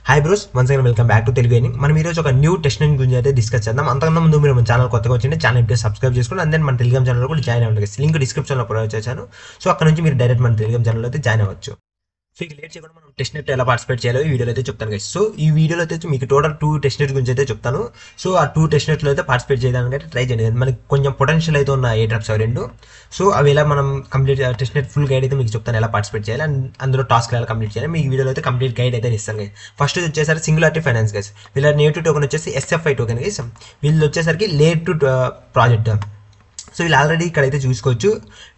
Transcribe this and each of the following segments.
Hi bros, once again welcome back to Telugu gaming. మనం ఈరోజు ఒక న్యూ టెస్ట్ గురించి అయితే డిస్కస్ చేద్దాం. అంతకన్నా ముందు మీరు మన ఛానల్ కొత్తగా వచ్చింటే ఛానల్ ఇప్పుడు సబ్స్క్రైబ్ చేసుకోండి. అండ్ దెన్ మన టెలిగ్రామ్ ఛానల్ కూడా జాయిన్ అవ్వండి. లింక్ డిస్క్రిప్షన్లో ప్రొవైడ్ చేశాను. సో అక్కడ నుంచి మీరు డైరెక్ట్ మన టెలిగ్రామ్ ఛానల్ అయితే జాయిన్ అవ్వచ్చు. సో ఇక లేట్ చేయకుండా మనం టెస్ట్ నెట్ ఎలా పార్టిసిపేట్ చేయాలో ఈ వీడియోలో అయితే చెప్తాను గైస్. సో ఈ వీడియోలో అయితే మీకు టోటల్ 2 టెస్ట్ నెట్ గురించి అయితే చెప్తాను. సో ఆ 2 టెస్ట్ నెట్లో అయితే పార్టిసిపేట్ చేయడానికి అయితే ట్రై చేయండి. మనకి కొంచెం పొటెన్షియల్ అయితే ఉన్న ఏ డ్రాప్స్ అవి రెండు. సో అవి ఎలా మనం complete test net full guide అయితే మీకు చెప్తాను ఎలా పార్టిసిపేట్ చేయాలి అండ్ అందులో టాస్క్ ఎలా కంప్లీట్ చేయాలి. మీ వీడియోలో అయితే కంప్లీట్ గైడ్ అయితే ఇస్తాను గైస్. ఫస్ట్ వచ్చేసరికి సింగులారిటీ ఫైనాన్స్ గైస్. వీళ్ళ నేటివ్ టోకెన్ వచ్చేసి SFI టోకెన్ గైస్. వీళ్ళు వచ్చేసరికి లేట్ టు ప్రాజెక్ట్. సో వీళ్ళు ఆల్రెడీ ఇక్కడైతే చూసుకోవచ్చు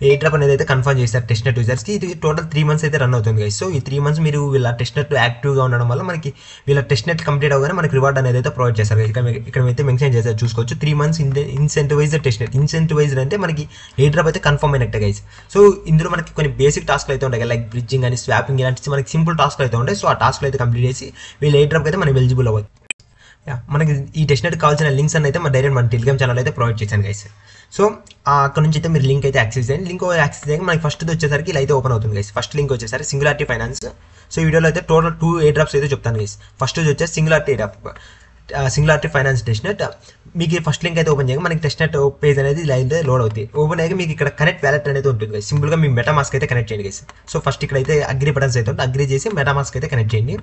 ఏ డ్రాప్ అనేది అయితే కన్ఫర్మ్ చేస్తారు టెస్ట్ నెట్ యూజర్స్కి. ఇది టోటల్ 3 months అయితే రన్ అవుతుంది గైస్. సో ఈ 3 months మీరు వీళ్ళ టెస్ట్ నెట్ యాక్టివ్గా ఉండడం వల్ల మనకి వీళ్ళ టెస్ట్ నెట్ కంప్లీట్ అవ్వగానే మనకి రివార్డ్ అనేది అయితే ప్రొవైడ్ చేస్తారు. ఇక్కడ అయితే మెన్షన్ చేస్తారు చూసుకోవచ్చు. 3 months ఇన్సెంటివైజ్డ్ టెస్ట్ నెట్. ఇన్సెంటివైజ్డ్ అంటే మనకి ఏ డ్రాప్ అయితే కన్ఫర్మ్ అయినట్టే గైస్. సో ఇందులో మనకి కొన్ని బేసిక్ టాస్క్లు అయితే ఉంటాయి, లైక్ బ్రిడ్జింగ్ అని స్వాపింగ్ ఇలాంటి మనకి సింపుల్ టాస్క్లు అయితే ఉంటాయి. సో ఆ టాస్క్లు అయితే కంప్లీట్ చేసి వీళ్ళు ఏ డ్రాప్ అయితే మనం ఎలిజిబుల్ అవ్వచ్చు. మనకి ఈ టెస్ట్ నెట్ కావాల్సిన లింక్స్ అని అయితే డైరెక్ట్ మన టెలిగ్రామ్ ఛానల్ అయితే ప్రొవైడ్ చేశాను గైస్. సో అక్కడ నుంచి అయితే మీరు లింక్ అయితే యాక్సెస్ చేయండి. లింక్ యాక్సెస్ చేయగా మనకి ఫస్ట్ వచ్చేసరికి ఇలా అయితే ఓపెన్ అవుతుంది గైస్. ఫస్ట్ లింక్ వచ్చేసరికి సింగులారిటీ ఫైనాన్స్. సో ఈ వీడియోలో అయితే టోటల్ 2 ఏ డ్రాప్స్ అయితే చెప్తాను గైస్. ఫస్ట్ వచ్చేసి సింగులారిటీ ఫైనాన్స్ టెస్ట్ నెట్. మీకు ఫస్ట్ లింక్ అయితే ఓపెన్ చేయగా మనకి టెస్ట్ నెట్ పేజ్ అనేది ఇలా అయితే లోడ్ అవుతుంది. ఓపెన్ అయ్యాక మీకు ఇక్కడ కనెక్ట్ వ్యాలెట్ అనేది ఉంటుంది గైస్. సింపుల్గా మీ మెటామాస్క్ అయితే కనెక్ట్ చేయండి గైస్. సో ఫస్ట్ ఇక్కడైతే అగ్రి బటన్స్ అయితే ఉంటుంది, అగ్రి చేసి మెటామాస్క్ అయితే కనెక్ట్ చేయండి.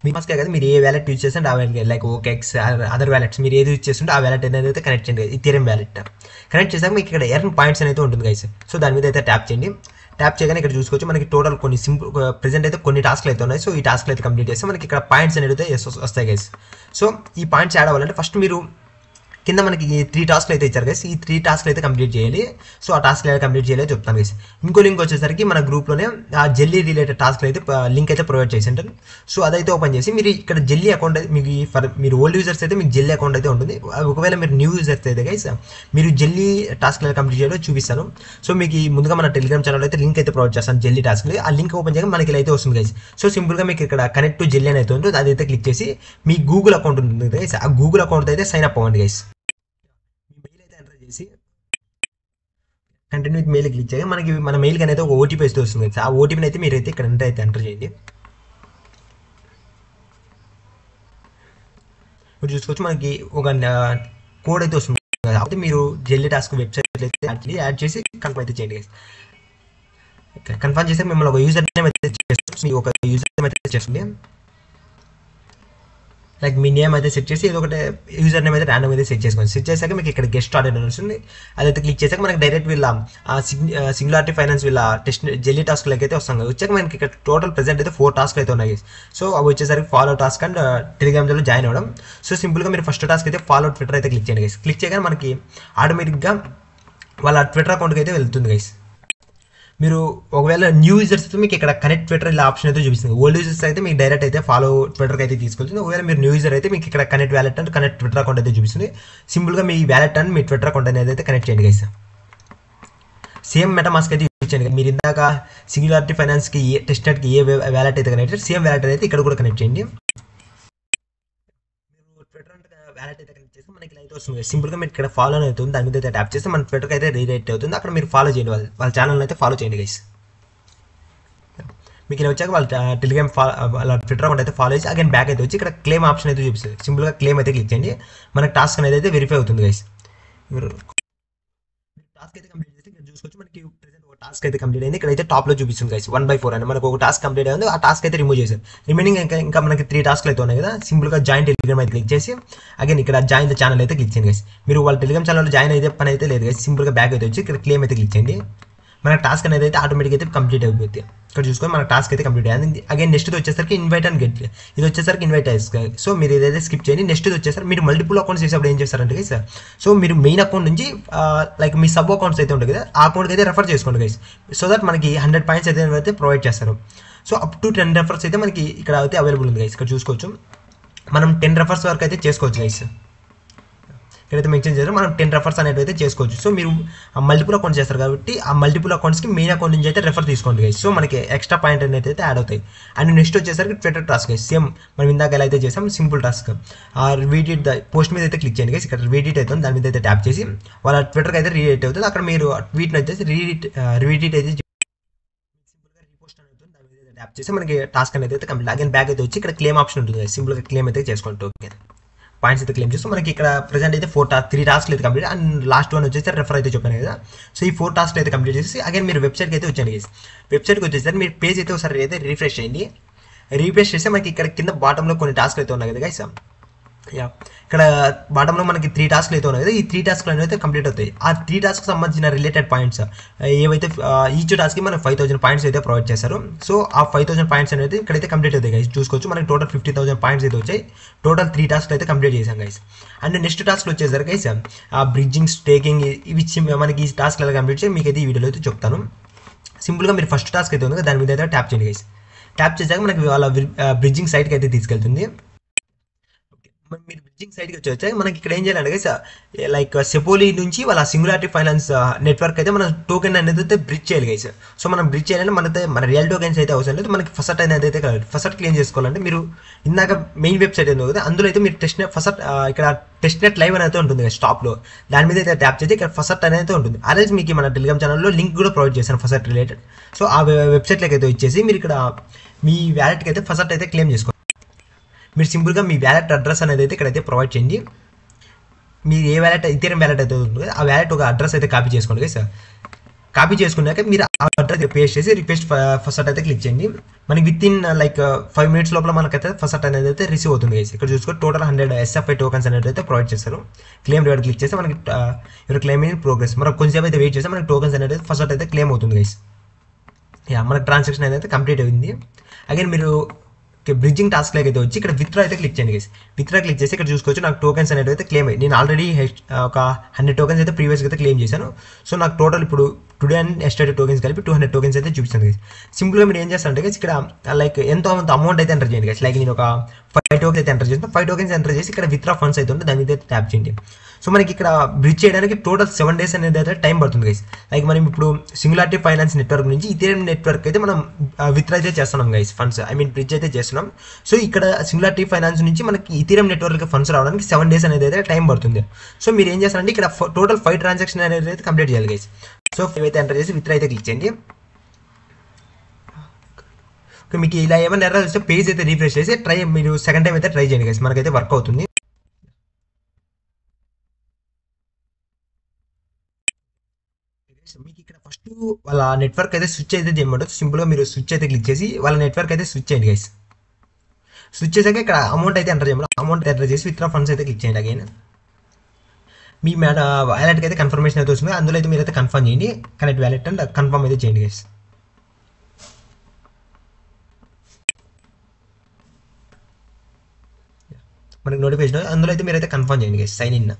మీ మాస్కే కదా మీరు ఏ వ్యాలెట్ యూజ్ చేస్తుంటే ఆ wallet, like OKX other wallets మీరు ఏది యూజ్ చేస్తుంటే ఆ వ్యాలెట్ అనేది అయితే కనెక్ట్ చేయండి. ఇథీరియం వ్యాలెట్ కనెక్ట్ చేసాక మీకు ఇక్కడ ఎర్న్ పాయింట్స్ అనేది ఉంటుంది గైస్. సో దాని మీద అయితే ట్యాప్ చేయండి. ట్యాప్ చేయగానే ఇక్కడ చూసుకోవచ్చు మనకి టోటల్ కొన్ని సింపుల్ ప్రెజెంట్ అయితే కొన్ని టాస్క్లు అయితే ఉన్నాయి. సో ఈ టాస్క్లు అయితే కంప్లీట్ చేస్తే మనకి ఇక్కడ పాయింట్స్ అనేది అయితే వస్తాయి గైస్. సో ఈ పాయింట్స్ యాడ్ అవ్వాలంటే ఫస్ట్ మీరు కింద మనకి 3 టాస్క్లు అయితే ఇచ్చారు గైస్. ఈ 3 టాస్క్లు అయితే కంప్లీట్ చేయాలి. సో ఆ టాస్క్లు ఎలా కంప్లీట్ చేయాలో చెప్తాను గైస్. ఇంకో లింక్ వచ్చేసరికి మన గ్రూప్లోనే ఆ జెల్లీ రిలేటెడ్ టాస్క్లు అయితే లింక్ అయితే ప్రొవైడ్ చేసి ఉంటారు. సో అదైతే ఓపెన్ చేసి మీరు ఇక్కడ జెల్లీ అకౌంట్ మీకు మీరు ఓల్డ్ యూజర్స్ అయితే మీకు జెల్లీ అకౌంట్ అయితే ఉంటుంది. ఒకవేళ మీరు న్యూ యూజర్స్ అయితే గైస్ మీరు జెల్లీ టాస్క్లు ఎలా కంప్లీట్ చేయాలో చూపిస్తాను. సో మీకు ముందుగా మన టెలిగ్రామ్ ఛానల్ అయితే లింక్ అయితే ప్రొవైడ్ చేస్తాను జెల్లీ టాస్క్లు. ఆ లింక్ ఓపెన్ చేయగా మనకి ఇలా అయితే వస్తుంది గైస్. సో సింపుల్గా మీకు ఇక్కడ కనెక్ట్ టు జెల్లీ అని అయితే ఉంటుంది, అదైతే క్లిక్ చేసి మీ గూగుల్ అకౌంట్ ఉంటుంది గైస్. ఆ గూగుల్ అకౌంట్ అయితే సైన్ అప్ అవ్వండి guys. Continue with male click చేయగా మనకి మన మెయిల్కి అనేది ఒక OTP అయితే వస్తుంది. ఆ OTPని అయితే మీరైతే ఇక్కడ ఎంటర్ చేయండి. మీరు చూసుకోవచ్చు మనకి ఒక కోడ్ అయితే వస్తుంది. కాబట్టి మీరు జెల్లీ టాస్క్ వెబ్సైట్ అయితే యాడ్ చేసి కన్ఫర్మ్ అయితే చేయండి. కన్ఫర్మ్ చేస్తే మిమ్మల్ని ఒక యూజర్ నేమ్ అయితే చేస్తుంది. లైక్ మీ నేమ్ అయితే సెట్ చేసి ఏదో ఒకటి యూజర్ నేమ్ అయితే ర్యాండమ్ అయితే సెట్ చేసుకోండి. సెట్ చేశాక మీకు ఇక్కడ గెస్ట్ స్టార్ట్ అని వస్తుంది. అదైతే క్లిక్ చేశాక మనకి డైరెక్ట్ వీళ్ళ సింగులారిటీ ఫైనాన్స్ వీళ్ళ టెస్ట్ జెల్లీ టాస్క్లకి అయితే వస్తాం. వచ్చాక మనకి ఇక్కడ టోటల్ ప్రెజెంట్ అయితే 4 టాస్క్లు అయితే ఉన్నాయి. సో అవి వచ్చేసరికి ఫాలో టాస్క్ అండ్ టెలిగ్రామ్లో జాయిన్ అవ్వడం. సో సింపుల్గా మీరు ఫస్ట్ టాస్క్ అయితే ఫాలో ట్విట్టర్ అయితే క్లిక్ చేయండి గైస్. క్లిక్ చేయగానే మనకి ఆటోమేటిక్గా వాళ్ళ ట్విట్టర్ అకౌంట్కి అయితే వెళ్తుంది గైస్. మీరు ఒకవేళ న్యూ యూజర్స్ అయితే మీకు ఇక్కడ కనెక్ట్ ట్విట్టర్ ఇలా ఆప్షన్ అయితే చూపిస్తుంది. ఓల్డ్ యూజర్స్ అయితే మీకు డైరెక్ట్ అయితే ఫాలో ట్విట్టర్కి అయితే తీసుకెళ్తుంది. ఒకవేళ మీరు న్యూ యూజర్ అయితే మీకు ఇక్కడ connect wallet and connect Twitter account అయితే చూపిస్తుంది. సింపుల్గా మీ వ్యాలెట్ అండ్ మీ ట్విట్టర్ అకౌంట్ అనేది అయితే కనెక్ట్ చేయండి గైస్. సేమ్ మెటామాస్క్ అయితే యూజ్ చేయండి. మీరు ఇందాక సింగులారిటీ ఫైనాన్స్కి టెస్ట్ నెట్కి ఏ వ్యాలెట్ అయితే కనెక్ట్ చేయండి, సేమ్ వ్యాలెట్ అయితే ఇక్కడ కూడా కనెక్ట్ చేయండి. వ్యాలెట్ అయితే కనెక్ట్ చేస్తే మనకి అయితే వస్తుంది. సింపుల్గా మీరు ఇక్కడ ఫాలో అని అవుతుంది, దాని మీద అయితే ట్యాప్ చేస్తే మన ట్విట్టర్కి అయితే రీడైరెక్ట్ అవుతుంది. అక్కడ మీరు ఫాలో చేయండి, వాళ్ళ ఛానల్ అయితే ఫాలో చేయండి గైస్. మీకు ఇలా వచ్చాక వాళ్ళ టెలిగ్రామ్ వాళ్ళ ట్విట్టర్ అకౌంట్ అయితే ఫాలో చేసి అగైన్ బ్యాక్ అయితే వచ్చి ఇక్కడ క్లెయిమ్ ఆప్షన్ అయితే చూపిస్తుంది. సింపుల్గా క్లెయిమ్ అయితే క్లిక్ చేయండి. మనకి టాస్క్ అనేది అయితే వెరిఫై అవుతుంది గైస్. మీరు టాస్క్ అయితే కంప్లీట్ చేస్తే ఇక్కడ చూసుకోవచ్చు మనకి ప్రెజెంట్ ఒక టాస్క్ అయితే కంప్లీట్ అయింది. ఇక్కడైతే టాప్లో చూపిస్తుంది గైస్ 1/4 అని. మనకు ఒక టాస్క్ కంప్లీట్ అయింది, ఆ టాస్క్ అయితే రిమూవ్ చేశారు. రిమైనింగ్ ఇంకా మనకి 3 టాస్క్లు అయితే ఉన్నాయి కదా. సింపుల్గా జాయిన్ టెలిగ్రామ్ అయితే క్లిక్ చేసి అగైన్ ఇక్కడ జాయిన్ ద ఛానల్ అయితే క్లిక్ చేయండి గైస్. మీరు వాళ్ళ టెలిగ్రామ్ ఛానల్లో జాయిన్ అయితే పని అయితే లేదు గైస్. సింపుల్గా బ్యాక్ అయితే వచ్చి ఇక్కడ క్లెయిమ్ అయితే క్లిక్ చేయండి. మన టాస్క్ అనేది అయితే ఆటోమేటిక్ అయితే కంప్లీట్ అయిపోతుంది. ఇక్కడ చూసుకొని మన టాస్క్ అయితే కంప్లీట్ అయ్యింది. అగైన్ నెక్స్ట్ వచ్చేసరికి ఇన్వైట్ అండ్ గెట్. ఇది వచ్చేసరికి ఇన్వైట్ అయ్యి. సో మీరు ఏదైతే స్కిప్ చేయండి. నెక్స్ట్ వచ్చేసరికి మీరు మల్టిపుల్ అకౌంట్స్ చేసేప్పుడు ఏం చేస్తారంటే గైస్, సో మీరు మెయిన్ అకౌంట్ నుంచి లైక్ మీ సబ్ అకౌంట్స్ అయితే ఉంటాయి కదా, ఆ అకౌంట్కి అయితే రెఫర్ చేసుకోండి గైస్. సో దట్ మనకి 100 పాయింట్స్ అయితే ప్రొవైడ్ చేస్తారు. సో అప్ టు 10 రెఫర్స్ అయితే మనకి ఇక్కడ అయితే అవైలబుల్ ఉంది గైస్. ఇక్కడ చూసుకోవచ్చు మనం 10 రెఫర్స్ వరకు అయితే చేసుకోవచ్చు గైస్. ఇక్కడైతే మెన్షన్ చేశారు మనం 10 రెఫర్స్ అనేది అయితే చేసుకోవచ్చు. సో మీరు మల్టిపుల్ అకౌంట్స్ చేస్తారు కాబట్టి ఆ మల్టిపుల్ అకౌంట్స్కి మెయిన్ అకౌంట్ నుంచి అయితే రెఫర్ తీసుకోండి గైస్. సో మనకి ఎక్స్ట్రా పాయింట్ అనేది అయితే యాడ్ అవుతాయి. అండ్ నెక్స్ట్ వచ్చేసరికి ట్విట్టర్ టాస్క్ గైస్. సేమ్ మనం ఇందాక ఎలా అయితే చేసాం సింపుల్ టాస్క్ రీడిట్ ద పోస్ట్ మీద అయితే క్లిక్ చేయండి గైస్. ఇక్కడ రీడిట్ అవుతుంది, దాని మీద అయితే ట్యాప్ చేసి వాళ్ళ ట్విట్టర్కి అయితే రీడిట్ అవుతుంది. అక్కడ మీరు ట్వీట్ని వచ్చేసి రీడిట్ అయితే దాని మీద ట్యాప్ చేసి మనకి టాస్క్ అనేది అయితే కంప్లీట్. అగైన్ బ్యాక్ అయితే వచ్చి ఇక్కడ క్లెయిమ్ ఆప్షన్ ఉంటుంది, సింపుల్గా క్లెయిమ్ అయితే చేసుకోండి. ఓకే, పాయింట్స్ అయితే క్లెయిమ్ చేస్తూ మనకి ఇక్కడ ప్రెసెంట్ అయితే 3 టాస్క్లు అయితే కంప్లీట్, అండ్ లాస్ట్ వన్ వచ్చేసి రెఫర్ అయితే చెప్పాను కదా. సో ఈ 4 టాస్క్లు అయితే కంప్లీట్ చేసి అగైన్ మీరు వెబ్సైట్కి అయితే వచ్చాను గైస్. వెబ్సైట్కి వచ్చేసరికి మీరు పేజ్ అయితే ఒకసారి అయితే రిఫ్రెష్ చేయండి. రిఫ్రెష్ చేస్తే మనకి ఇక్కడ కింద బాటంలో కొన్ని టాస్క్లు అయితే ఉన్నాయి కదా గైస్. ఇక్కడ బాటంలో మనకి 3 టాస్క్లు అయితే ఉన్నాయి కదా. ఈ 3 టాస్క్లు అనేవి అయితే కంప్లీట్ అవుతాయి. ఆ 3 టాస్క్ సంబంధించిన రిలేటెడ్ పాయింట్స్ ఏవైతే ఈచ్ టాస్క్కి మనకి 5000 పాయింట్స్ అయితే ప్రొవైడ్ చేస్తారు. సో ఆ 5000 పాయింట్స్ అనేది ఇక్కడైతే కంప్లీట్ అవుతాయి గైస్. చూసుకోవచ్చు మనకి టోటల్ 50,000 పాయింట్స్ అయితే వచ్చాయి. టోటల్ 3 టాస్క్లు అయితే కంప్లీట్ చేశాం గైస్. అండ్ నెక్స్ట్ టాస్క్ వచ్చేసరికి గైస్ ఆ బ్రిడ్జింగ్, స్టేకింగ్ ఇవి మనకి ఈ టాస్క్లు ఎలా కంప్లీట్ చేసి మీకు అయితే ఈ వీడియోలో అయితే చెప్తాను. సింపుల్గా మీరు ఫస్ట్ టాస్క్ అయితే ఉంది కదా, దాని మీద అయితే ట్యాప్ చేయండి గైస్. ట్యాప్ చేశాక మనకి వాళ్ళ బ్రిడ్జింగ్ సైట్కి అయితే తీసుకెళ్తుంది. మీరు బ్రిడ్జింగ్ సైడ్కి వచ్చి మనకి ఇక్కడ ఏం చేయాలంటే గైస్, లైక్ సెపోలి నుంచి వాళ్ళ సింగులారిటీ ఫైనాన్స్ నెట్వర్క్ అయితే మనం టోకెన్ అనేది అయితే బ్రిడ్జ్ చేయాలి గైస్. సో మనం బ్రిడ్జ్ చేయాలంటే మన రియల్ టోకెన్స్ అయితే అవసరం లేదు, మనకి ఫస్ట్ అనేది అయితే కాదు. ఫస్ట్ క్లియర్ చేసుకోవాలంటే మీరు ఇందాక మెయిన్ వెబ్సైట్ ఏందో కదా, అందులో అయితే మీరు ఫస్ట్ ఇక్కడ టెస్ట్ నెట్ లైవ్ అనేది ఉంటుంది స్టాప్లో, దాని మీద అయితే ట్యాప్ చేసి ఇక్కడ ఫస్ట్ అనేది ఉంటుంది. అదే మీకు మన టెలిగ్రామ్ ఛానల్లో లింక్ కూడా ప్రొవైడ్ చేశాను ఫస్ట్ రిలేటెడ్. సో ఆ వెబ్సైట్లోకి అయితే వచ్చేసి మీరు ఇక్కడ మీ వ్యాలెట్కి అయితే ఫస్ట్ అయితే క్లెయిమ్ చేసుకోండి. మీరు సింపుల్గా మీ వ్యాలెట్ అడ్రస్ అనేది అయితే ఇక్కడైతే ప్రొవైడ్ చేయండి. మీరు ఏ వ్యాలెట్ ఇథీరియం వ్యాలెట్ అయితే ఉంటుందో ఆ వ్యాలెట్ ఒక అడ్రస్ అయితే కాపీ చేసుకోండి సార్. కాపీ చేసుకున్నాక మీరు ఆ అడ్రస్ పేస్ట్ చేసి రిక్వెస్ట్ ఫస్ట్ అయితే క్లిక్ చేయండి. మనకి విత్ ఇన్ లైక్ 5 minutes లోపల మనకైతే ఫస్ట్ అనేది అయితే రిసీవ్ అవుతుంది గైస్. ఇక్కడ చూసుకో టోటల్ 100 SFI టోకన్స్ అనేది అయితే ప్రొవైడ్ చేస్తారు. క్లెయిమ్ రివార్డ్ క్లిక్ చేస్తే మనకి ఎవరు క్లెయిమ్ ఇన్ ప్రోగ్రెస్, మనకు కొంచెం అయితే వెయిట్ చేస్తే మనకి టోకన్స్ అనేది ఫస్ట్ అయితే క్లెయిమ్ అవుతుంది గైస్. మనకి ట్రాన్సాక్షన్ అనేది కంప్లీట్ అయింది. అగైన్ మీరు బ్రిడ్జింగ్ టాస్క్ అయితే వచ్చి ఇక్కడ విత్డ్రా అయితే క్లిక్ చేయండి గైస్. విత్డ్రా క్లిక్ చేసి ఇక్కడ చూసుకోవచ్చు నాకు టోకెన్స్ అనేది అయితే క్లెయిమ్ అయ్యి, నేను ఆల్రెడీ ఒక 100 టోకెన్స్ అయితే ప్రీవియస్గా అయితే క్లెయిమ్ చేశాను. సో నాకు టోటల్ ఇప్పుడు టుడే అండ్ ఎస్టర్డే టోకెన్స్ కలిపి 200 టోకెన్స్ అయితే చూపిస్తాను గైస్. సింపుల్గా మీరు ఏం చేస్తారంటే గైస్ ఇక్కడ లైక్ ఎంతో అంత అమౌంట్ అయితే ఎంటర్ చేయండి గైస్. లైక్ నేను ఒక 5 టోకెన్స్ అయితే ఎంటర్ చేస్తాను. 5 టోకెన్స్ ఎంటర్ చేసి ఇక్కడ విత్డ్రా ఫండ్స్ అయితే ఉంటుంది, దాని మీద అయితే ట్యాప్ చేయండి. సో మనకి ఇక్కడ బ్రిడ్జ్ చేయడానికి టోటల్ 7 days అనేది అయితే టైం పడుతుంది గైస్. లైక్ మనం ఇప్పుడు సింగులారిటీ ఫైనాన్స్ నెట్వర్క్ నుంచి ఇథీరియం నెట్వర్క్ అయితే మనం విత్డ్రా అయితే చేస్తున్నాం గైస్ ఫండ్స్, బ్రిడ్జ్ అయితే చేస్తున్నాం. సో ఇక్కడ సింగులారిటీ ఫైనాన్స్ నుంచి మనకి ఇథీరియం నెట్వర్క్ ఫండ్స్ రావడానికి 7 days అనేది అయితే టైం పడుతుంది. సో మీరు ఏం చేస్తారంటే ఇక్కడ టోటల్ 5 ట్రాన్సాక్షన్ అనేది అయితే కంప్లీట్ చేయాలి గైస్. సో 5 అయితే ఎంటర్ చేసి విత్డ్రా అయితే క్లిక్ చేయండి. ఓకే, మీకు ఇలా ఏమైనా ఎర్రర్ వస్తే పేజ్ అయితే రీఫ్రెష్ చేసి మీరు సెకండ్ టైం అయితే ట్రై చేయండి గైస్, మనకైతే వర్క్ అవుతుంది. మీకు ఇక్కడ ఫస్ట్ వాళ్ళ నెట్వర్క్ అయితే స్విచ్ అయితే చేయమంటారు. సింపుల్గా మీరు స్విచ్ అయితే క్లిక్ చేసి వాళ్ళ నెట్వర్క్ అయితే స్విచ్ చేయండి గైస్. స్విచ్ చేసాక ఇక్కడ అమౌంట్ అయితే ఎంటర్ చేయమంటారు. అమౌంట్ ఎంటర్ చేసి విత్డ్రా ఫండ్స్ అయితే క్లిక్ చేయండి. అగైన్ మీ వ్యాలెట్కి అయితే కన్ఫర్మేషన్ అయితే వస్తుంది, అందులో అయితే మీరు అయితే కన్ఫర్మ్ చేయండి. కనెక్ట్ వ్యాలెట్ అండ్ కన్ఫర్మ్ అయితే చేయండి గైస్. మనకి నోటిఫికేషన్ అందులో అయితే మీరు అయితే కన్ఫర్మ్ చేయండి guys. Sign in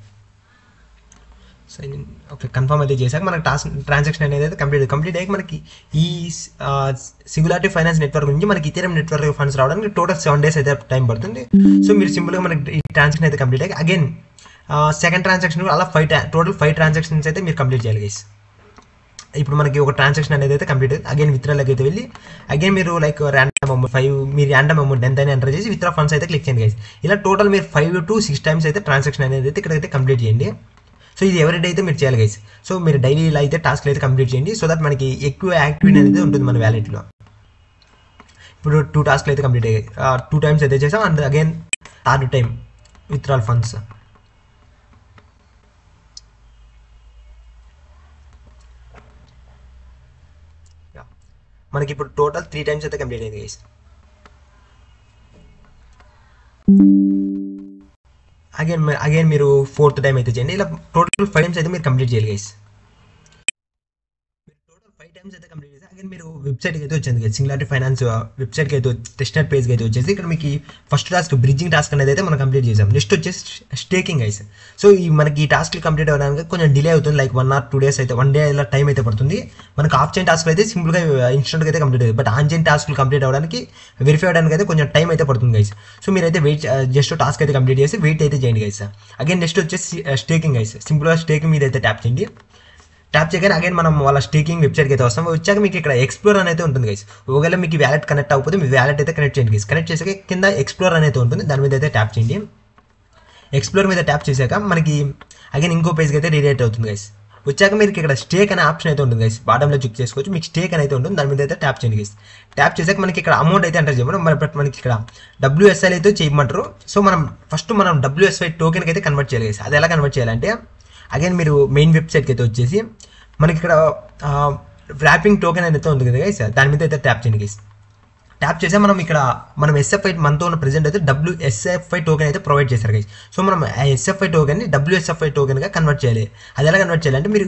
okay, confirm అయితే చేశాక మనకి ట్రాన్సాక్షన్ అనేది అయితే కంప్లీట్ అయ్యాక మనకి ఈ సింగులారిటీ ఫైనాన్స్ నెట్వర్క్ నుంచి మనకి ఇథీరియం నెట్వర్క్ ఫండ్స్ రావడానికి టోటల్ 7 days అయితే టైం పడుతుంది. సో మీరు సింపుల్గా మనకి ఈ ట్రాన్సాక్షన్ అయితే కంప్లీట్ అయ్యాక అగైన్ సెకండ్ ట్రాన్సాక్షన్ అలా టోటల్ 5 ట్రాన్సాక్షన్స్ అయితే మీరు కంప్లీట్ చేయాలి గైస్. ఇప్పుడు మనకి ఒక ట్రాన్సాక్షన్ అనేది అయితే కంప్లీట్ అవుతుంది. అగైన్ విత్డ్రాలోకి అయితే వెళ్ళి అగైన్ మీరు లైక్ ర్యాండమ్ అమౌంట్ 5 మీరు ర్యాండమ్ అమౌంట్ ఎంత అయినా ఎంటర్ చేసి విత్డ్రా ఫండ్స్ అయితే క్లిక్ చేయండి గైస్. ఇలా టోటల్ మీరు 5 to 6 times అయితే ట్రాన్సాక్షన్ అనేది అయితే ఇక్కడైతే కంప్లీట్ చేయండి. సో ఇది ఎవరి డే అయితే మీరు చేయాలి గైస్. సో మీరు డైలీ ఇలా అయితే టాస్క్లు అయితే కంప్లీట్ చేయండి, సో దట్ మనకి ఎక్కువ యాక్టివిటీ అనేది ఉంటుంది మన వ్యాలెట్లో. ఇప్పుడు 2 టాస్క్లు అయితే కంప్లీట్ అయ్యాయి, 2 times అయితే చేసాం. And again 3rd time withdrawal funds. మనకి ఇప్పుడు టోటల్ 3 times అయితే కంప్లీట్ అయింది గైస్. అగైన్ మీరు 4th time అయితే చేయండి. ఇలా టోటల్ 5 times అయితే మీరు కంప్లీట్ చేయాలి గైస్. మీరు టోటల్ 5 times అయితే కంప్లీట్ చేసి అగైన్ మీరు వెబ్సైట్కి అయితే వచ్చింది గైస్. సింగులారిటీ ఫైనాన్స్ వెబ్సైట్కి అయితే టెస్ట్ నెట్ పేజ్కి అయితే వచ్చేసి ఇక్కడ మీకు ఫస్ట్ టాస్క్ బ్రిడ్జింగ్ టాస్క్ అనేది అయితే మనం కంప్లీట్ చేసాం. నెక్స్ట్ వచ్చేసి స్టేకింగ్ గైస్. సో ఈ మనకి ఈ టాస్క్లు కంప్లీట్ అవ్వడానికి కొంచెం డిలే అవుతుంది, లైక్ 1 or 2 days అయితే 1 day ఇలా టైం అయితే పడుతుంది. మనకి ఆఫ్ చైన్ టాస్క్లు అయితే సింపుల్గా ఇన్స్టెంట్గా అయితే కంప్లీట్ అవుతుంది. బట్ ఆన్ చైన్ టాస్క్లు కంప్లీట్ అవ్వడానికి వెరిఫై అవ్వడానికి అయితే కొంచెం టైం అయితే పడుతుంది గైస్. సో మీరైతే వెయిట్ జస్ట్ టాస్క్ అయితే కంప్లీట్ చేసి వెయిట్ అయితే చేయండి గైస్. అగైన్ నెక్స్ట్ వచ్చేసి స్టేకింగ్ గైస్. సింపుల్గా స్టేకింగ్ మీద అయితే ట్యాప్ చేయండి. ట్యాప్ చేయగానే అగైన్ మనం వాళ్ళ స్టేకింగ్ వెబ్సైట్కి అయితే వస్తాం. వచ్చాక మీకు ఇక్కడ ఎక్స్ప్లోర్ అనేది ఉంటుంది గైస్. ఒకవేళ మీకు వ్యాలెట్ కనెక్ట్ అవ్వకపోతే మీ వ్యాలెట్ అయితే కనెక్ట్ చేయండి గైస్. కనెక్ట్ చేసాక కింద ఎక్స్ప్లోర్ అనేది ఉంటుంది, దాని మీద అయితే ట్యాప్ చేయండి. ఎక్స్ప్లోర్ మీద ట్యాప్ చేశాక మనకి అగైన్ ఇంకో పేజ్కి అయితే రీడైరెక్ట్ అవుతుంది గైస్. వచ్చాక మీరు ఇక్కడ స్టేక్ అనే ఆప్షన్ అయితే ఉంటుంది గైస్, బాటంలో చెక్ చేసుకోవచ్చు. మీకు స్టేక్ అని అయితే ఉంటుంది, దాని మీద అయితే ట్యాప్ చేయండి గైస్. ట్యాప్ చేసాక మనకి ఇక్కడ అమౌంట్ అయితే ఎంటర్ చేయమని, బట్ మనకి ఇక్కడ WSI అయితే చేయమంటారు. సో మనం WSI టోకెన్కి అయితే కన్వర్ట్ చేయాలి గైస్. అది ఎలా కన్వర్ట్ చేయాలంటే అగైన్ మీరు మెయిన్ వెబ్సైట్కి అయితే వచ్చేసి మనకి ఇక్కడ ర్యాపింగ్ టోకెన్ అయితే ఉంది కదా గైస్, దాని మీద అయితే ట్యాప్ చేయండి గైస్. ట్యాప్ చేసా మనం SFI మనతో ఉన్న ప్రెజెంట్ అయితే WSFI టోకెన్ అయితే ప్రొవైడ్ చేశారు గైస్. సో మనం ఆ SFI టోకెన్ని WSFI టోకెన్గా కన్వర్ట్ చేయాలి. అది ఎలా కన్వర్ట్ చేయాలంటే మీరు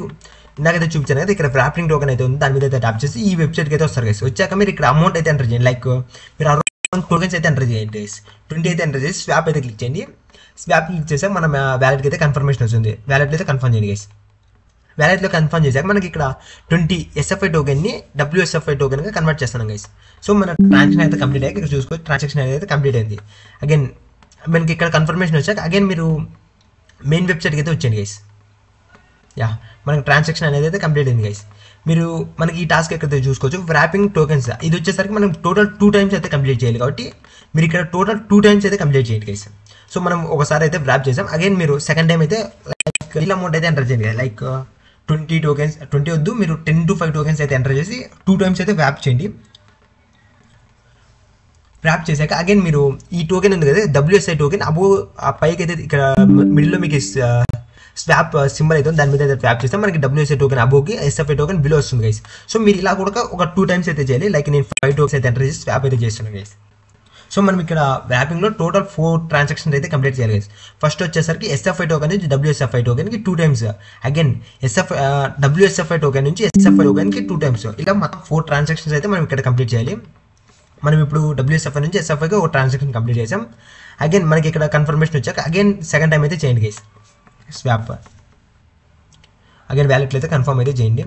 ఇందాకైతే చూపించాను కదా, ఇక్కడ ర్యాపింగ్ టోకెన్ అయితే ఉంది, దాని మీద అయితే ట్యాప్ చేసి ఈ వెబ్సైట్కి అయితే వస్తారు గైస్. వచ్చాక మీరు ఇక్కడ అమౌంట్ అయితే ఎంటర్ చేయండి. లైక్ మీరు అరౌండ్ టోకెన్స్ అయితే ఎంటర్ చేయండి గైస్. 20 అయితే ఎంటర్ చేసి స్వాప్ అయితే క్లిక్ చేయండి. స్వాప్ క్లిక్ చేసాక మన వ్యాలెట్కి అయితే కన్ఫర్మేషన్ వస్తుంది. వ్యాలెట్లో అయితే కన్ఫర్మ్ చేయండి గైస్. వ్యాలెట్లో కన్ఫర్మ్ చేశాక మనకి ఇక్కడ 20 SFI టోకెన్ని WSFI టోకెన్గా కన్వర్ట్ చేస్తున్నాం గైస్. సో మన ట్రాన్సాక్షన్ అయితే కంప్లీట్ అయ్యాక ఇక్కడ చూసుకోవచ్చు, ట్రాన్సాక్షన్ అయితే కంప్లీట్ అయింది. అగైన్ మనకి ఇక్కడ కన్ఫర్మేషన్ వచ్చాక అగైన్ మీరు మెయిన్ వెబ్సైట్కి అయితే వచ్చేయండి గైస్. మనకి ట్రాన్సాక్షన్ అనేది అయితే కంప్లీట్ అయింది గైస్. మీరు మనకి ఈ టాస్క్ ఎక్కడైతే చూసుకోవచ్చు, ర్యాపింగ్ టోకెన్స్ ఇది వచ్చేసరికి మనం టోటల్ 2 టైమ్స్ అయితే కంప్లీట్ చేయాలి. కాబట్టి మీరు ఇక్కడ టోటల్ 2 టైమ్స్ అయితే కంప్లీట్ చేయండి గైస్. సో మనం ఒకసారి అయితే ర్యాప్ చేసాం. అగైన్ మీరు సెకండ్ టైం అయితే లైక్ రీల్ అమౌంట్ అయితే ఎంటర్ చేయండి. లైక్ 20 టోకెన్స్, 20 వద్దు, మీరు 10 to 5 టోకెన్స్ అయితే ఎంటర్ చేసి 2 టైమ్స్ అయితే వ్యాప్ చేయండి. వ్యాప్ చేశాక అగైన్ మీరు ఈ టోకెన్ ఉంది కదా WSI టోకెన్ ఆ పైకి అయితే ఇక్కడ మిడిల్లో మీకు స్వాప్ సింబల్ అయితే దాని మీద అయితే ట్యాప్ చేస్తే మనకి WSI టోకెన్ అబోకి SFI టోకెన్ బిలో వస్తుంది గైస్. సో మీరు ఇలా కూడా ఒక 2 టైమ్స్ అయితే చేయాలి. లైక్ నేను 5 టోకెన్స్ అయితే ఎంటర్ చేసి స్వాప్ అయితే చేస్తున్నాను గైస్. సో మనం ఇక్కడ వ్యాపింగ్లో టోటల్ 4 ట్రాన్సాక్షన్స్ అయితే కంప్లీట్ చేయాలి గైస్. ఫస్ట్ వచ్చేసరికి SFI టోకెన్ నుంచి WSFI టోకెన్కి 2 times, again WSFI token నుంచి SFI టోకెన్కి 2 టైమ్స్, ఇలా మొత్తం 4 ట్రాన్సాక్షన్స్ అయితే మనం ఇక్కడ కంప్లీట్ చేయాలి. మనం ఇప్పుడు WSFI నుంచి SFIకి ఒక ట్రాన్సాక్షన్ కంప్లీట్ చేసాం. అగైన్ మనకి ఇక్కడ కన్ఫర్మేషన్ వచ్చాక అగైన్ సెకండ్ టైం అయితే చేయండి గైస్ స్వాప్. అగైన్ వ్యాలెట్లో అయితే కన్ఫర్మ్ అయితే చేయండి.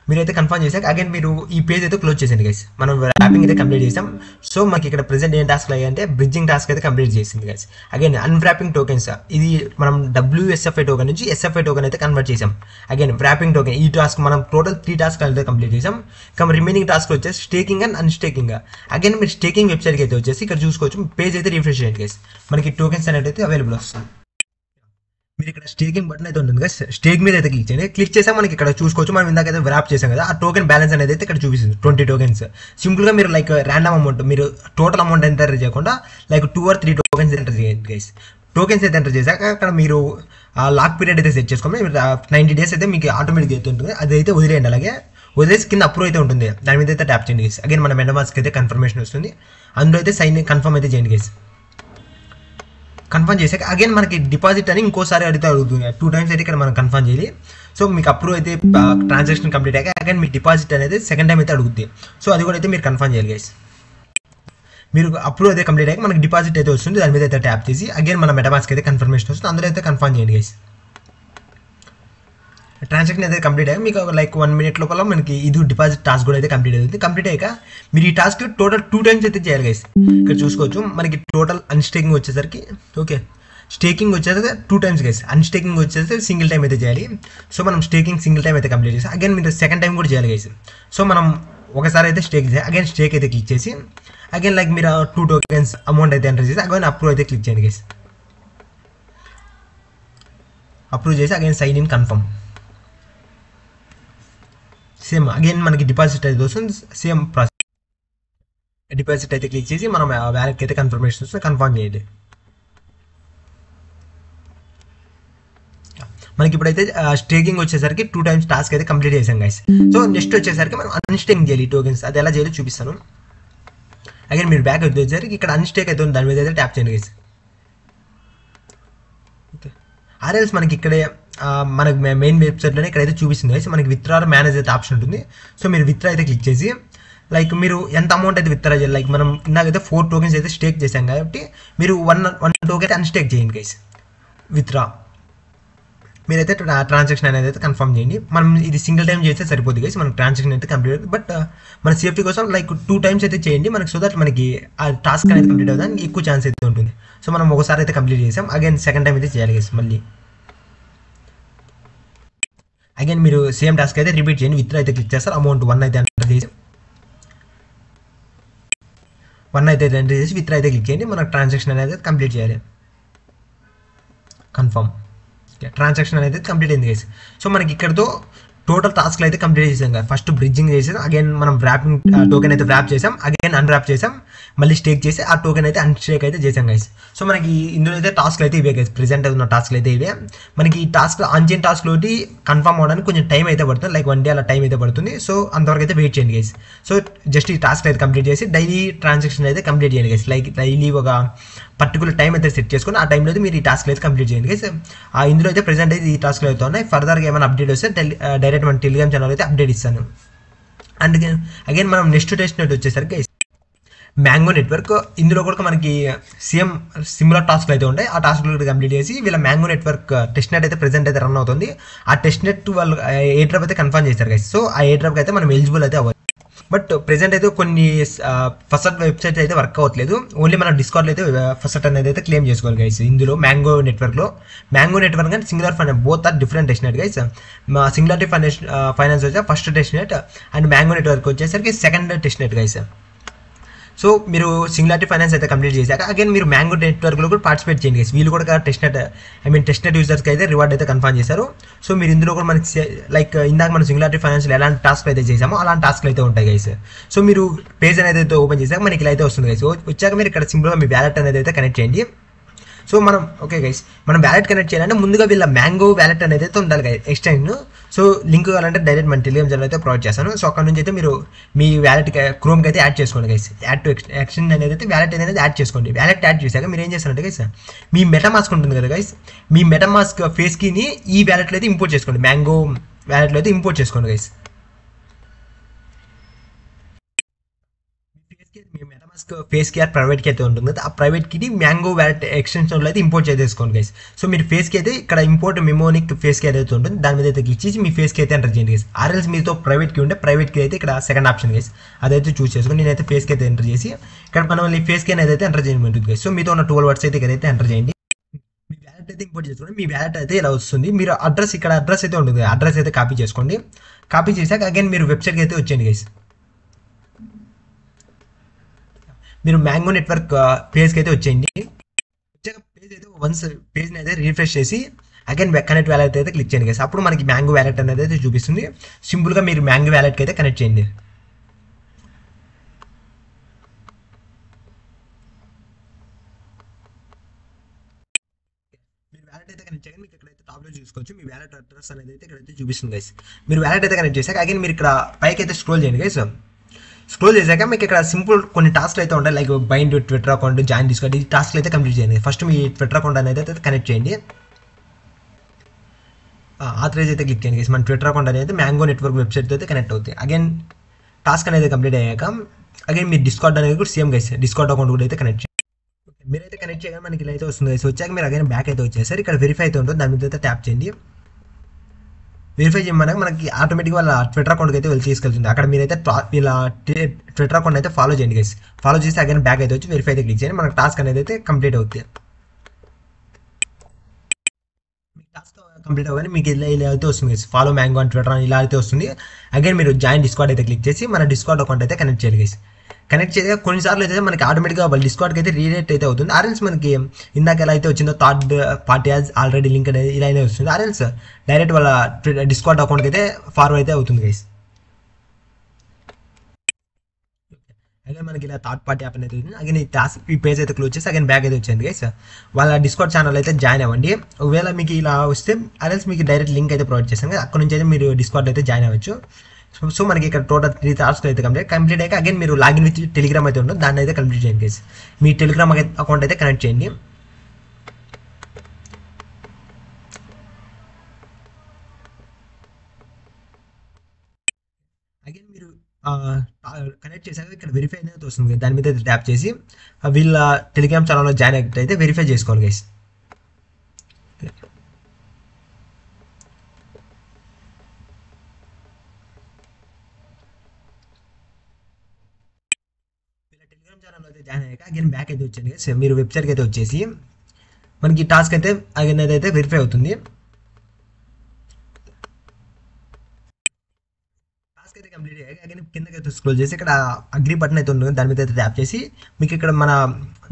మీరైతే కన్ఫర్మ్ చేశాక అగైన్ మీరు ఈ పేజ్ అయితే క్లోజ్ చేసింది గైస్. మనం ర్యాపింగ్ అయితే కంప్లీట్ చేసాం. సో మనకి ఇక్కడ ప్రెజెంట్ ఏం టాస్క్ అయ్యాయి అంటే బ్రిడ్జింగ్ టాస్క్ అయితే కంప్లీట్ చేసింది గైస్. అగైన్ అన్వ్రాపింగ్ టోకెన్స్, ఇది మనం WSFI టోకెన్ నుంచి SFI టోకెన్ అయితే కన్వర్ట్ చేసాం. అగైన్ వ్రాపింగ్ టోకెన్ ఈ టాస్క్ మనం టోటల్ 3 టాస్క్ అయితే కంప్లీట్ చేసాం. ఇంకా రిమైనింగ్ టాస్క్ వచ్చేసి స్టేకింగ్ అండ్ అన్స్టేకింగ్. అగైన్ మీరు స్టేకింగ్ వెబ్సైట్కి అయితే వచ్చేసి ఇక్కడ చూసుకోవచ్చు, పేజ్ అయితే రిఫ్రెష్ చేయండి గైస్. మనకి టోకెన్స్ అనేది అయితే అవైలబుల్ వస్తుంది. మీరు ఇక్కడ స్టేకింగ్ బటన్ అయితే ఉంటుంది కదా, స్టేక్ మీద అయితే క్లిక్ చేయండి. క్లిక్ చేసాక మనకి ఇక్కడ చూసుకోవచ్చు, మనం ఇందాకైతే వ్రాప్ చేసాం కదా, ఆ టోకెన్ బ్యాలెన్స్ అనేది అయితే ఇక్కడ చూపిస్తుంది 20 టోకెన్స్. సింపుల్గా మీరు లైక్ ర్యాండమ్ అమౌంట్, మీరు టోటల్ అమౌంట్ ఎంటర్ చేయకుండా లైక్ 2 or 3 టోకెన్స్ ఎంటర్ చేయండి గైస్. టోకెన్స్ అయితే ఎంటర్ చేశాక అక్కడ మీరు లాక్ పీరియడ్ అయితే సెట్ చేసుకోండి. 90 days అయితే మీకు ఆటోమేటిక్గా అయితే ఉంటుంది, అది అయితే వదిలేయండి. అలాగే వదిలేసి కింద అప్రూవ్ అయితే ఉంటుంది, దాని మీద అయితే ట్యాప్ చేయండి గైస్. అగైన్ మన మెటామాస్క్ అయితే కన్ఫర్మేషన్ వస్తుంది, అందులో అయితే సైన్ కన్ఫర్మ్ అయితే చేయండి గైస్. కన్ఫర్మ్ చేశాక అగైన్ మనకి డిపాజిట్ అని ఇంకోసారి అడుగుతుంది. 2 టైమ్స్ అయితే ఇక్కడ మనం కన్ఫర్మ్ చేయాలి. సో మీకు అప్రూవ్ అయితే ట్రాన్సాక్షన్ కంప్లీట్ అయ్యాక అగైన్ మీ డిపాజిట్ అనేది సెకండ్ టైం అయితే అడుగుతుంది. సో అది కూడా అయితే మీరు కన్ఫర్మ్ చేయాలి గైస్. మీరు అప్రూవ్ అయితే కంప్లీట్ అయ్యాక మనకి డిపాజిట్ అయితే వస్తుంది, దాని మీద అయితే ట్యాప్ చేసి అగైన్ మన మెటామాస్క్ అయితే కన్ఫర్మేషన్ వస్తుంది, అందులో అయితే కన్ఫర్మ్ చేయండి గైస్. ట్రాన్సాక్షన్ అయితే కంప్లీట్ అయ్యాక మీకు లైక్ 1 minute లోపల మనకి ఇది డిపాజిట్ టాస్క్ కూడా అయితే కంప్లీట్ అవుతుంది. కంప్లీట్ అయ్యాక మీరు ఈ టాస్క్ టోటల్ 2 టైమ్స్ అయితే చేయాలి గైస్. ఇక్కడ చూసుకోవచ్చు మనకి టోటల్ అన్స్టేకింగ్ వచ్చేసరికి ఓకే, స్టేకింగ్ వచ్చేసి 2 టైమ్స్ గైస్, అన్స్టేకింగ్ వచ్చేసి సింగిల్ టైం అయితే చేయాలి. సో మనం స్టేకింగ్ సింగిల్ టైం అయితే కంప్లీట్ చేసి అగైన్ మీరు సెకండ్ టైం కూడా చేయాలి గైస్. సో మనం ఒకసారి అయితే స్టేక్ చేయాలి, అగైన్ స్టేక్ అయితే క్లిక్ చేసి అగైన్ లైక్ మీరు 2 టోకెన్స్ అమౌంట్ అయితే ఎంటర్ చేసి అగైన్ అప్రూవ్ అయితే క్లిక్ చేయండి గైస్. అప్రూవ్ చేసి again sign in confirm. Same again మనకి డిపాజిట్ అయితే వస్తుంది, సేమ్ ప్రాసెస్. డిపాజిట్ అయితే క్లిక్ చేసి మనం వ్యాలెట్కి అయితే కన్ఫర్మేషన్ వస్తుంది, కన్ఫర్మ్ చేయండి. మనకి ఇప్పుడైతే స్టేకింగ్ వచ్చేసరికి 2 టైమ్స్ టాస్క్ అయితే కంప్లీట్ చేసాం గైస్. సో నెక్స్ట్ వచ్చేసరికి మనం అన్స్టేకింగ్ చేయాలి టోకెన్స్, అది ఎలా చేయాలో చూపిస్తాను. అగైన్ మీరు బ్యాక్ వచ్చేసరికి ఇక్కడ అన్స్టేక్ అయితే ఉంది, దాని మీద అయితే ట్యాప్ చేయండి గైస్. ఓకే, ఆర్ఎల్స్ మనకి ఇక్కడే మనకి మెయిన్ వెబ్సైట్లోనే ఇక్కడైతే చూపిస్తుంది గైస్, మనకి విత్డ్రా మేనేజ్ అయితే ఆప్షన్ ఉంటుంది. సో మీరు విత్డ్రా అయితే క్లిక్ చేసి లైక్ మీరు ఎంత అమౌంట్ అయితే విత్డ్రా చేయాలి, లైక్ మనం ఇందాకైతే 4 టోకెన్స్ అయితే స్టేక్ చేసాం కాబట్టి మీరు 1 టోకెన్ అయితే అన్స్టేక్ చేయండి గైస్. విత్డ్రా మీరైతే ట్రాన్సాక్షన్ అనేది అయితే కన్ఫర్మ్ చేయండి. మనం ఇది సింగిల్ టైం చేస్తే సరిపోతుంది గైస్, మనకి ట్రాన్సాక్షన్ అయితే కంప్లీట్ అవుతుంది. బట్ మన సేఫ్టీ కోసం లైక్ 2 టైమ్స్ అయితే చేయండి మనకి, సో దట్ మనకి ఆ టాస్క్ అనేది కంప్లీట్ అవుతుంది, ఎక్కువ ఛాన్స్ అయితే ఉంటుంది. సో మనం ఒకసారి అయితే కంప్లీట్ చేసాం, అగైన్ సెకండ్ టైం అయితే చేయాలి గైస్. మళ్ళీ అగైన్ మీరు సేమ్ టాస్క్ అయితే రిపీట్ చేయండి. విత్డ్రా అయితే క్లిక్ చేస్తారు, అమౌంట్ 1 అయితే ఎంటర్ చేసి 1 అయితే ఎంటర్ చేసి విత్డ్రా అయితే క్లిక్ చేయండి. మనకు ట్రాన్సాక్షన్ అనేది కంప్లీట్ చేయాలి. కన్ఫర్మ్. ట్రాన్సాక్షన్ అనేది కంప్లీట్ అయింది గైస్. సో మనకి ఇక్కడతో టోటల్ టాస్క్లు అయితే కంప్లీట్ చేసాం కదా. ఫస్ట్ బ్రిడ్జింగ్ చేసాం, అగైన్ మనం వ్రాపింగ్ టోకెన్ అయితే వ్రాప్ చేసాం, అగైన్ అన్వ్రాప్ చేసాం, మళ్ళీ స్టేక్ చేసి ఆ టోకెన్ అయితే అన్స్టేక్ అయితే చేసాం గైస్. సో మనకి ఇందులో అయితే టాస్క్లు అయితే ఇవే గైస్, ప్రెసెంట్ ఉన్న టాస్క్లు అయితే ఇవే. మనకి ఈ టాస్క్ ఆన్చైన్ టాస్క్ ఒకటి కన్ఫర్మ్ అవ్వడానికి కొంచెం టైం అయితే పడుతుంది, లైక్ 1 డే అలా టైం అయితే పడుతుంది. సో అంతవరకు అయితే వెయిట్ చేయండి గైస్. సో జస్ట్ ఈ టాస్క్ అయితే కంప్లీట్ చేసి డైలీ ట్రాన్సాక్షన్ అయితే కంప్లీట్ చేయండి గైస్. లైక్ డైలీ ఒక పర్టికులర్ టైం అయితే సెట్ చేసుకుని ఆ టైంలో అయితే మీరు ఈ టాస్క్ అయితే కంప్లీట్ చేయండి గైస్. ఇందులో అయితే ప్రెసెంట్ అయితే ఈ టాస్క్లు అయితే ఉన్నాయి. ఫర్దర్గా ఏమైనా అప్డేట్ వస్తే డైరెక్ట్ మన టెలిగ్రామ్ ఛానల్ అయితే అప్డేట్ ఇస్తాను. అండ్ అగైన్ మనం నెక్స్ట్ టెస్ట్ నెట్ వచ్చేసరికి మ్యాంగో నెట్వర్క్. ఇందులో కూడా మనకి సేమ్ సిమిలర్ టాస్క్లు అయితే ఉంటాయి. ఆ టాస్క్లు కూడా కంప్లీట్ చేసి వీళ్ళ మ్యాంగో నెట్వర్క్ టెస్ట్ నెట్ అయితే ప్రెసెంట్ అయితే రన్ అవుతుంది. ఆ టెస్ట్ నెట్ వాళ్ళు ఏ డ్రాప్ అయితే కన్ఫర్మ్ చేస్తారు గైస్. సో ఆ ఏ డ్రాప్కి అయితే మనం ఎలిజిబుల్ అయితే అవ్వాలి. బట్ ప్రెసెంట్ అయితే కొన్ని ఫస్ట్ వెబ్సైట్ అయితే వర్క్ అవ్వట్లేదు. ఓన్లీ మన డిస్కౌంట్లో అయితే ఫస్ట్ అనేది అయితే క్లెయిమ్ చేసుకోవాలి గైస్. ఇందులో Mango network and Singular finance both are different test net guys. Singularity finance వచ్చే first test net and Mango network వచ్చేసరికి second test net guys. So మీరు సింగులారిటీ ఫైనాన్స్ అయితే కంప్లీట్ చేశాక అగైన్ మీరు మ్యాంగో నెట్వర్క్లో కూడా పార్టిసిపేట్ చేయండి గైస్. వీళ్ళు కూడా టెస్ట్ నెట్ యూజర్స్కి అయితే రివార్డ్ అయితే కన్ఫర్మ్ చేశారు. సో మీరు ఇందులో కూడా మనకి లైక్ ఇందాక మనం సింగులారిటీ ఫైనాన్స్లో ఎలాంటి టాస్క్ అయితే చేసామో అలాంటి టాస్క్లు అయితే ఉంటాయి గైస్. సో మీరు పేజ్ అనేది అయితే ఓపెన్ చేశాక మనకి ఇలా అయితే వస్తుంది గైస్. వచ్చాక మీరు ఇక్కడ సింపుల్గా మీ వ్యాలెట్ అనేది అయితే కనెక్ట్ చేయండి. సో మనం ఓకే గైస్, మనం వ్యాలెట్ కనెక్ట్ చేయాలంటే ముందుగా వీళ్ళ మ్యాంగో వ్యాలెట్ అనేది అయితే ఉండాలి గైస్ ఎక్స్చేంజ్. సో లింక్ కావాలంటే డైరెక్ట్ మన టెలిగ్రామ్ ఛానల్ అయితే ప్రొవైడ్ చేస్తాను. సో అక్కడ నుంచి అయితే మీరు మీ వ్యాలెట్ క్రోమ్కి అయితే యాడ్ చేసుకోండి గైస్. యాడ్ టు ఎక్స్చేంజ్ అనేది అయితే వ్యాలెట్ అనేది యాడ్ చేసుకోండి. వ్యాలెట్ యాడ్ చేశాక మీరు ఏం చేస్తారంటే గైస్, మీ మెటామాస్క్ ఉంటుంది కదా గైస్, మీ మెటామాస్క్ ఫేస్ కీని ఈ వ్యాలెట్లో అయితే ఇంపోర్ట్ చేసుకోండి. మ్యాంగో వ్యాలెట్లో అయితే ఇంపోర్ట్ చేసుకోండి గైస్. మీ మెటామాస్క్ ఫేస్ కి ప్రైవేట్ కి అయితే ఉంటుంది కదా, ఆ ప్రైవేట్ కి మ్యాంగో వ్యాలెట్ ఎక్స్టెన్షన్లో అయితే ఇంపోర్ట్ చేసేసుకోండి గైస్. సో మీరు ఫేస్ కి అయితే ఇక్కడ ఇంపోర్ట్ మెమోనిక్ ఫేస్ కి అయితే ఉంటుంది, దాని మీద అయితే క్లిక్ చేసి మీ ఫేస్ కి అయితే ఎంటర్ చేయండి గైస్. ఆర్ఎల్స్ మీతో ప్రైవేట్ కి ఉంటే ప్రైవేట్ కి అయితే ఇక్కడ సెకండ్ ఆప్షన్ గైస్, అదైతే చూస్ చేసుకుని నేనైతే ఫేస్ కి అయితే ఎంటర్ చేసి ఇక్కడ మనం ఫేస్ కి అనేది ఎంటర్ చేయడం ఉంటుంది గైస్. సో మీతో ఉన్న 12 వర్డ్స్ అయితే ఇక్కడైతే ఎంటర్ చేయండి. మీ వ్యాలెట్ అయితే ఇంపోర్ట్ చేసుకోండి. మీ వ్యాలెట్ అయితే ఇలా వస్తుంది. మీరు అడ్రస్ ఇక్కడ అడ్రస్ అయితే ఉంటుంది, అడ్రస్ అయితే కాపీ చేసుకోండి. కాపీ చేశాక అగైన్ మీరు వెబ్సైట్కి అయితే వచ్చేయండి గైస్. మీరు మ్యాంగో నెట్వర్క్ పేజ్కి అయితే వచ్చేయండి. వచ్చాక పేజ్ అయితే వన్స్ పేజ్ని అయితే రిఫ్రెష్ చేసి అగైన్ కనెక్ట్ వ్యాలెట్ అయితే క్లిక్ చేయండి గైస్. అప్పుడు మనకి మ్యాంగో వ్యాలెట్ అనేది అయితే చూపిస్తుంది. సింపుల్గా మీరు మ్యాంగో వ్యాలెట్కి అయితే కనెక్ట్ చేయండి. మీరు వ్యాలెట్ అయితే కనెక్ట్ చేయండి. మీకు ఇక్కడైతే టాప్లో చూసుకోవచ్చు మీ వ్యాలెట్ అడ్రస్ అనేది అయితే ఇక్కడైతే చూపిస్తుంది గైస్. మీరు వ్యాలెట్ అయితే కనెక్ట్ చేశాక అగైన్ మీరు ఇక్కడ పైకి అయితే స్క్రోల్ చేయండి గైస్. స్క్రోల్ చేశాక మీకు ఇక్కడ సింపుల్ కొన్ని టాస్క్లు అయితే ఉంటాయి, like bind Twitter account, join discount, ఈ టాస్క్లు అయితే కంప్లీట్ చేయండి. ఫస్ట్ మీ ట్విట్టర్ అకౌంట్ అనేది అయితే కనెక్ట్ చేయండి. ఆథరైజ్ అయితే క్లిక్ చేయండి. మన ట్విట్టర్ అకౌంట్ అనేది మ్యాంగో నెట్వర్క్ వెబ్సైట్ అయితే కనెక్ట్ అవుతుంది. అగైన్ టాస్క్ అనేది కంప్లీట్ అయ్యాక అగైన్ మీ డిస్కౌంట్ అనేది కూడా సేమ్ గైస్, డిస్కౌంట్ అకౌంట్ కూడా అయితే కనెక్ట్ చేయండి. మీరైతే కనెక్ట్ చేయగా మనకి ఇలా అయితే వస్తుంది గైస్. వచ్చాక మీరు అగైన్ బ్యాక్ అయితే వచ్చేసరి ఇక్కడ వెరిఫై అయితే ఉంటుంది, దాని మీద అయితే ట్యాప్ చేయండి. వెరిఫై చేయమన్నాక మనకి ఆటోమేటిక్గా వాళ్ళ ట్విట్టర్ అకౌంట్కి అయితే వెళ్ళి తీసుకెళ్తుంది. అక్కడ మీరైతే వీళ్ళ ట్విట్టర్ అకౌంట్ అయితే ఫాలో చేయండి గైస్. ఫాలో చేసి అగైన్ బ్యాక్ అయితే వచ్చి వెరిఫై అయితే క్లిక్ చేయండి. మనకు టాస్క్ అనేది అయితే కంప్లీట్ అవుతుంది. మీకు టాస్క్ కంప్లీట్ అవ్వగానే మీకు ఇలా అయితే వస్తుంది గైస్, ఫాలో మ్యాంగో అని ట్విట్టర్ ఇలా అయితే వస్తుంది. అగైన్ మీరు జాయిన్ డిస్కౌంట్ అయితే క్లిక్ చేసి మన డిస్కౌంట్ అకౌంట్ అయితే కనెక్ట్ చేయాలి గైస్. కనెక్ట్ చేయగా కొన్నిసార్లు అయితే మనకి ఆటోమేటిక్గా వాళ్ళ డిస్కౌంట్కి అయితే రీడేట్ అయితే అవుతుంది. ఆర్ఎల్స్ మనకి ఇందాక ఎలా అయితే వచ్చిందో third party as already link అనేది ఇలా అయితే వస్తుంది. ఆర్ఎల్స్ డైరెక్ట్ వాళ్ళ డిస్కౌంట్ అకౌంట్కి అయితే ఫార్వర్డ్ అయితే అవుతుంది గైస్. అగైన్ మనకి ఇలా థర్డ్ పార్టీ యాప్ అనేది అవుతుంది. అగైన్ ఈ పేజ్ అయితే క్లోజ్ చేసి అగైన్ బ్యాక్ అయితే వచ్చింది గైస్. వాళ్ళ డిస్కౌంట్ ఛానల్ అయితే జాయిన్ అవ్వండి. ఒకవేళ మీకు ఇలా వస్తే ఆర్ఎల్స్ మీకు డైరెక్ట్ లింక్ అయితే ప్రొవైడ్ చేస్తాం కదా, అక్కడ నుంచి అయితే మీరు డిస్కౌంట్ అయితే జాయిన్ అవ్వచ్చు. సో మనకి ఇక్కడ టోటల్ 3 టాస్క్లు అయితే కంప్లీట్ అయ్యాక అగైన్ మీరు లాగిన్ విత్ టెలిగ్రామ్ అయితే ఉంటుంది, దాన్ని అయితే కంప్లీట్ చేయండి గైస్. మీ టెలిగ్రామ్ అకౌంట్ అయితే కనెక్ట్ చేయండి. అగైన్ మీరు కనెక్ట్ చేశాక ఇక్కడ వెరిఫై అనేది వస్తుంది, దాని మీద అయితే ట్యాప్ చేసి వీళ్ళ టెలిగ్రామ్ ఛానల్లో జాయిన్ అయితే వెరిఫై చేసుకోవాలి గైస్. టెలిగ్రామ్ ఛానల్ అయితే జాయిన్ అయ్యాక అగైన్ బ్యాక్ అయితే వచ్చండి గైస్. మీరు వెబ్సైట్కి అయితే వచ్చేసి మనకి టాస్క్ అయితే అగైన్ అయితే వెరిఫై అవుతుంది. టాస్క్ అయితే కంప్లీట్ అయ్యాక అగైన్ కిందకి అయితే స్క్రోల్ చేసి ఇక్కడ అగ్రి బటన్ అయితే ఉంటుంది, దాని మీద అయితే ట్యాప్ చేసి మీకు ఇక్కడ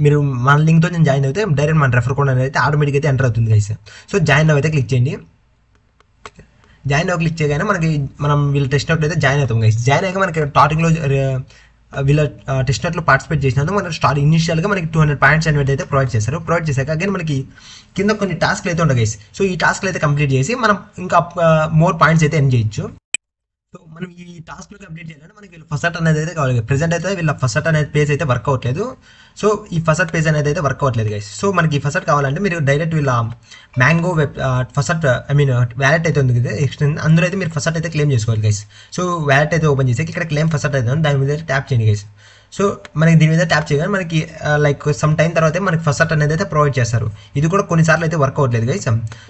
మీరు మన లింక్తో నేను జాయిన్ అయితే డైరెక్ట్ మన రెఫర్ కోడ్ అనేది అయితే ఆటోమేటిక్ అయితే ఎంటర్ అవుతుంది గైస్. సో జాయిన్ అయితే క్లిక్ చేయండి. జాయిన్ క్లిక్ చేయగానే మనం వీళ్ళ టెస్ట్ నోట్లో అయితే జాయిన్ అవుతాం గైస్. జాయిన్ అయ్యాక మనకి స్టార్టింగ్లో వీళ్ళ టెస్ట్ నోట్లో పార్టిసిపేట్ చేసినందుకు మనకి ఇనిషియల్గా మనకి 200 పాయింట్స్ అనేది అయితే ప్రొవైడ్ చేస్తారు. ప్రొవైడ్ చేశాక అగైన్ మనకి కింద కొన్ని టాస్క్లు అయితే ఉంటాయి గైస్. సో ఈ టాస్క్లు అయితే కంప్లీట్ చేసి మనం ఇంకా మోర్ పాయింట్స్ అయితే ఎర్న్ చేయొచ్చు. సో మనం ఈ టాస్క్లో కంప్లీట్ చేయాలంటే మనకి వీళ్ళు ఫస్ట్ అనేది అయితే కావాలి. ప్రెసెంట్ అయితే వీళ్ళ ఫస్ట్ అనేది పేజ్ అయితే వర్క్ అవ్వట్లేదు. సో ఈ ఫస్ట్ పేజ్ అనేది అయితే వర్క్ అవ్వట్లేదు గైస్. సో మనకి ఫస్ట్ కావాలంటే మీరు డైరెక్ట్ వీళ్ళ మ్యాంగో ఫస్ట్ వ్యాలెట్ అయితే ఉంది కదా ఎక్స్టెండ్, అందులో అయితే మీరు ఫస్ట్ అయితే క్లెయిమ్ చేసుకోవాలి గైస్. సో వ్యాలెట్ అయితే ఓపెన్ చేసి ఇక్కడ క్లెయిమ్ ఫస్ట్ అయితే దాని మీద ట్యాప్ చేయండి గైస్. సో మనకి దీని మీద ట్యాప్ చేయగానే మనకి లైక్ సమ్ టైం తర్వాత మనకి ఫస్ట్ అనేది అయితే ప్రొవైడ్ చేస్తారు. ఇది కూడా కొన్నిసార్లు అయితే వర్క్ అవ్వట్లేదు గైస్.